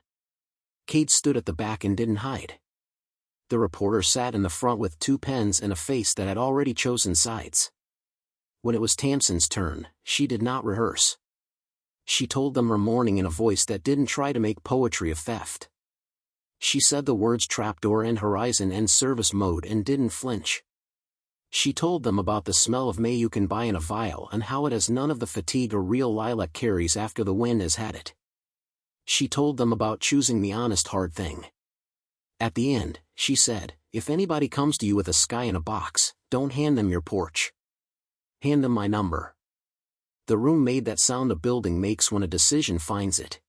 Kate stood at the back and didn't hide. The reporter sat in the front with 2 pens and a face that had already chosen sides. When it was Tamsin's turn, she did not rehearse. She told them her mourning in a voice that didn't try to make poetry of theft. She said the words trapdoor and horizon and service mode and didn't flinch. She told them about the smell of May you can buy in a vial and how it has none of the fatigue a real lilac carries after the wind has had it. She told them about choosing the honest hard thing. At the end, she said, "If anybody comes to you with a sky in a box, don't hand them your porch. Hand them my number." The room made that sound a building makes when a decision finds it.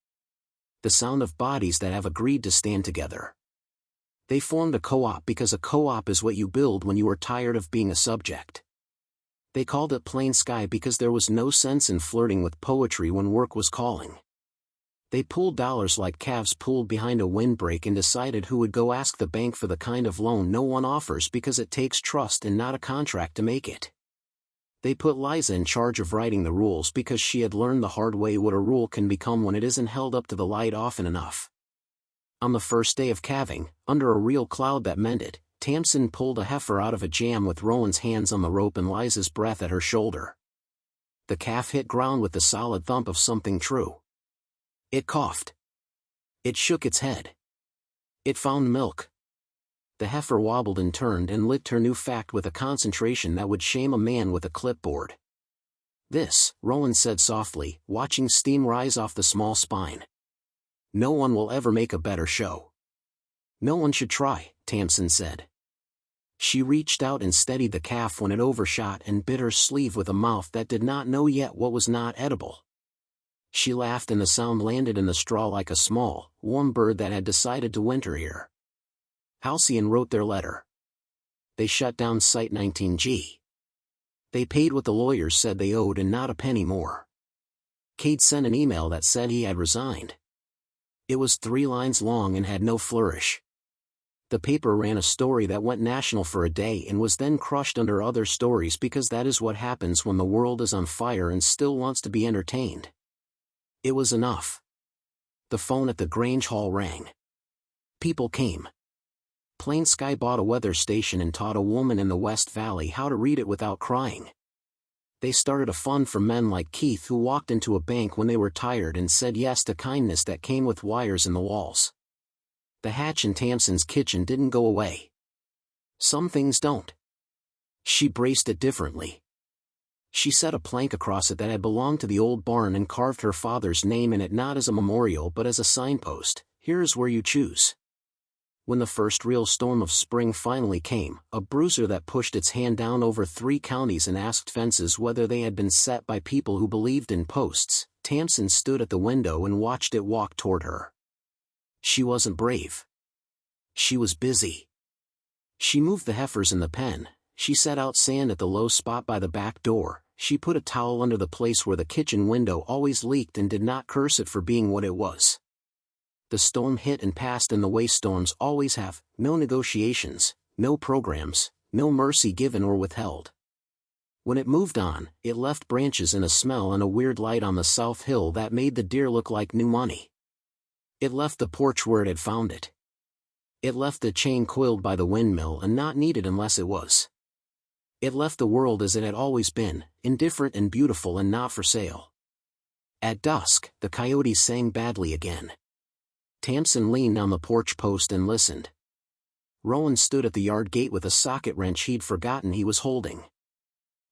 The sound of bodies that have agreed to stand together. They formed a co-op because a co-op is what you build when you are tired of being a subject. They called it Plain Sky because there was no sense in flirting with poetry when work was calling. They pooled dollars like calves pooled behind a windbreak and decided who would go ask the bank for the kind of loan no one offers because it takes trust and not a contract to make it. They put Liza in charge of writing the rules because she had learned the hard way what a rule can become when it isn't held up to the light often enough. On the first day of calving, under a real cloud that mended, Tamsin pulled a heifer out of a jam with Rowan's hands on the rope and Liza's breath at her shoulder. The calf hit ground with the solid thump of something true. It coughed. It shook its head. It found milk. The heifer wobbled and turned and licked her new fact with a concentration that would shame a man with a clipboard. This, Rowan said softly, watching steam rise off the small spine. No one will ever make a better show. No one should try, Tamsin said. She reached out and steadied the calf when it overshot and bit her sleeve with a mouth that did not know yet what was not edible. She laughed and the sound landed in the straw like a small, warm bird that had decided to winter here. Halcyon wrote their letter. They shut down Site 19G. They paid what the lawyers said they owed and not a penny more. Cade sent an email that said he had resigned. It was 3 lines long and had no flourish. The paper ran a story that went national for a day and was then crushed under other stories because that is what happens when the world is on fire and still wants to be entertained. It was enough. The phone at the Grange Hall rang. People came. Plain Sky bought a weather station and taught a woman in the West Valley how to read it without crying. They started a fund for men like Keith who walked into a bank when they were tired and said yes to kindness that came with wires in the walls. The hatch in Tamsin's kitchen didn't go away. Some things don't. She braced it differently. She set a plank across it that had belonged to the old barn and carved her father's name in it not as a memorial but as a signpost. Here is where you choose. When the first real storm of spring finally came, a bruiser that pushed its hand down over 3 counties and asked fences whether they had been set by people who believed in posts, Tamsin stood at the window and watched it walk toward her. She wasn't brave. She was busy. She moved the heifers in the pen, she set out sand at the low spot by the back door, she put a towel under the place where the kitchen window always leaked and did not curse it for being what it was. The storm hit and passed in the way storms always have, no negotiations, no programs, no mercy given or withheld. When it moved on, it left branches and a smell and a weird light on the south hill that made the deer look like new money. It left the porch where it had found it. It left the chain coiled by the windmill and not needed unless it was. It left the world as it had always been, indifferent and beautiful and not for sale. At dusk, the coyotes sang badly again. Tamsin leaned on the porch post and listened. Rowan stood at the yard gate with a socket wrench he'd forgotten he was holding.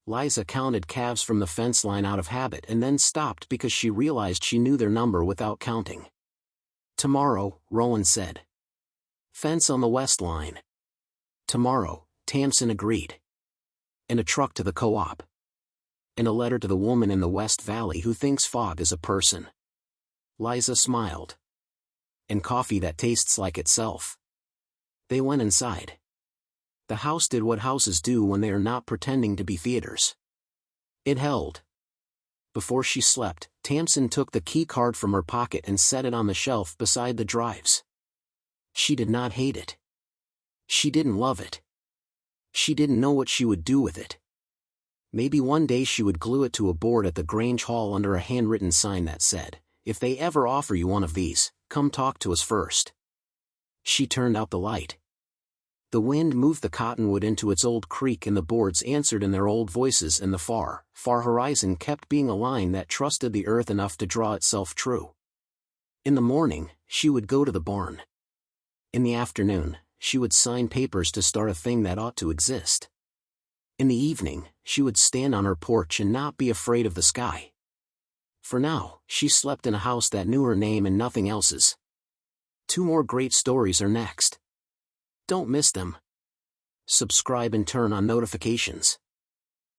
Liza counted calves from the fence line out of habit and then stopped because she realized she knew their number without counting. Tomorrow, Rowan said. Fence on the west line. Tomorrow, Tamsin agreed. And a truck to the co-op. And a letter to the woman in the West Valley who thinks fog is a person. Liza smiled. And coffee that tastes like itself. They went inside. The house did what houses do when they are not pretending to be theaters. It held. Before she slept, Tamsin took the key card from her pocket and set it on the shelf beside the drives. She did not hate it. She didn't love it. She didn't know what she would do with it. Maybe one day she would glue it to a board at the Grange Hall under a handwritten sign that said, "If they ever offer you one of these, come talk to us first." She turned out the light. The wind moved the cottonwood into its old creak and the boards answered in their old voices and the far, far horizon kept being a line that trusted the earth enough to draw itself true. In the morning, she would go to the barn. In the afternoon, she would sign papers to start a thing that ought to exist. In the evening, she would stand on her porch and not be afraid of the sky. For now, she slept in a house that knew her name and nothing else's. 2 more great stories are next. Don't miss them. Subscribe and turn on notifications.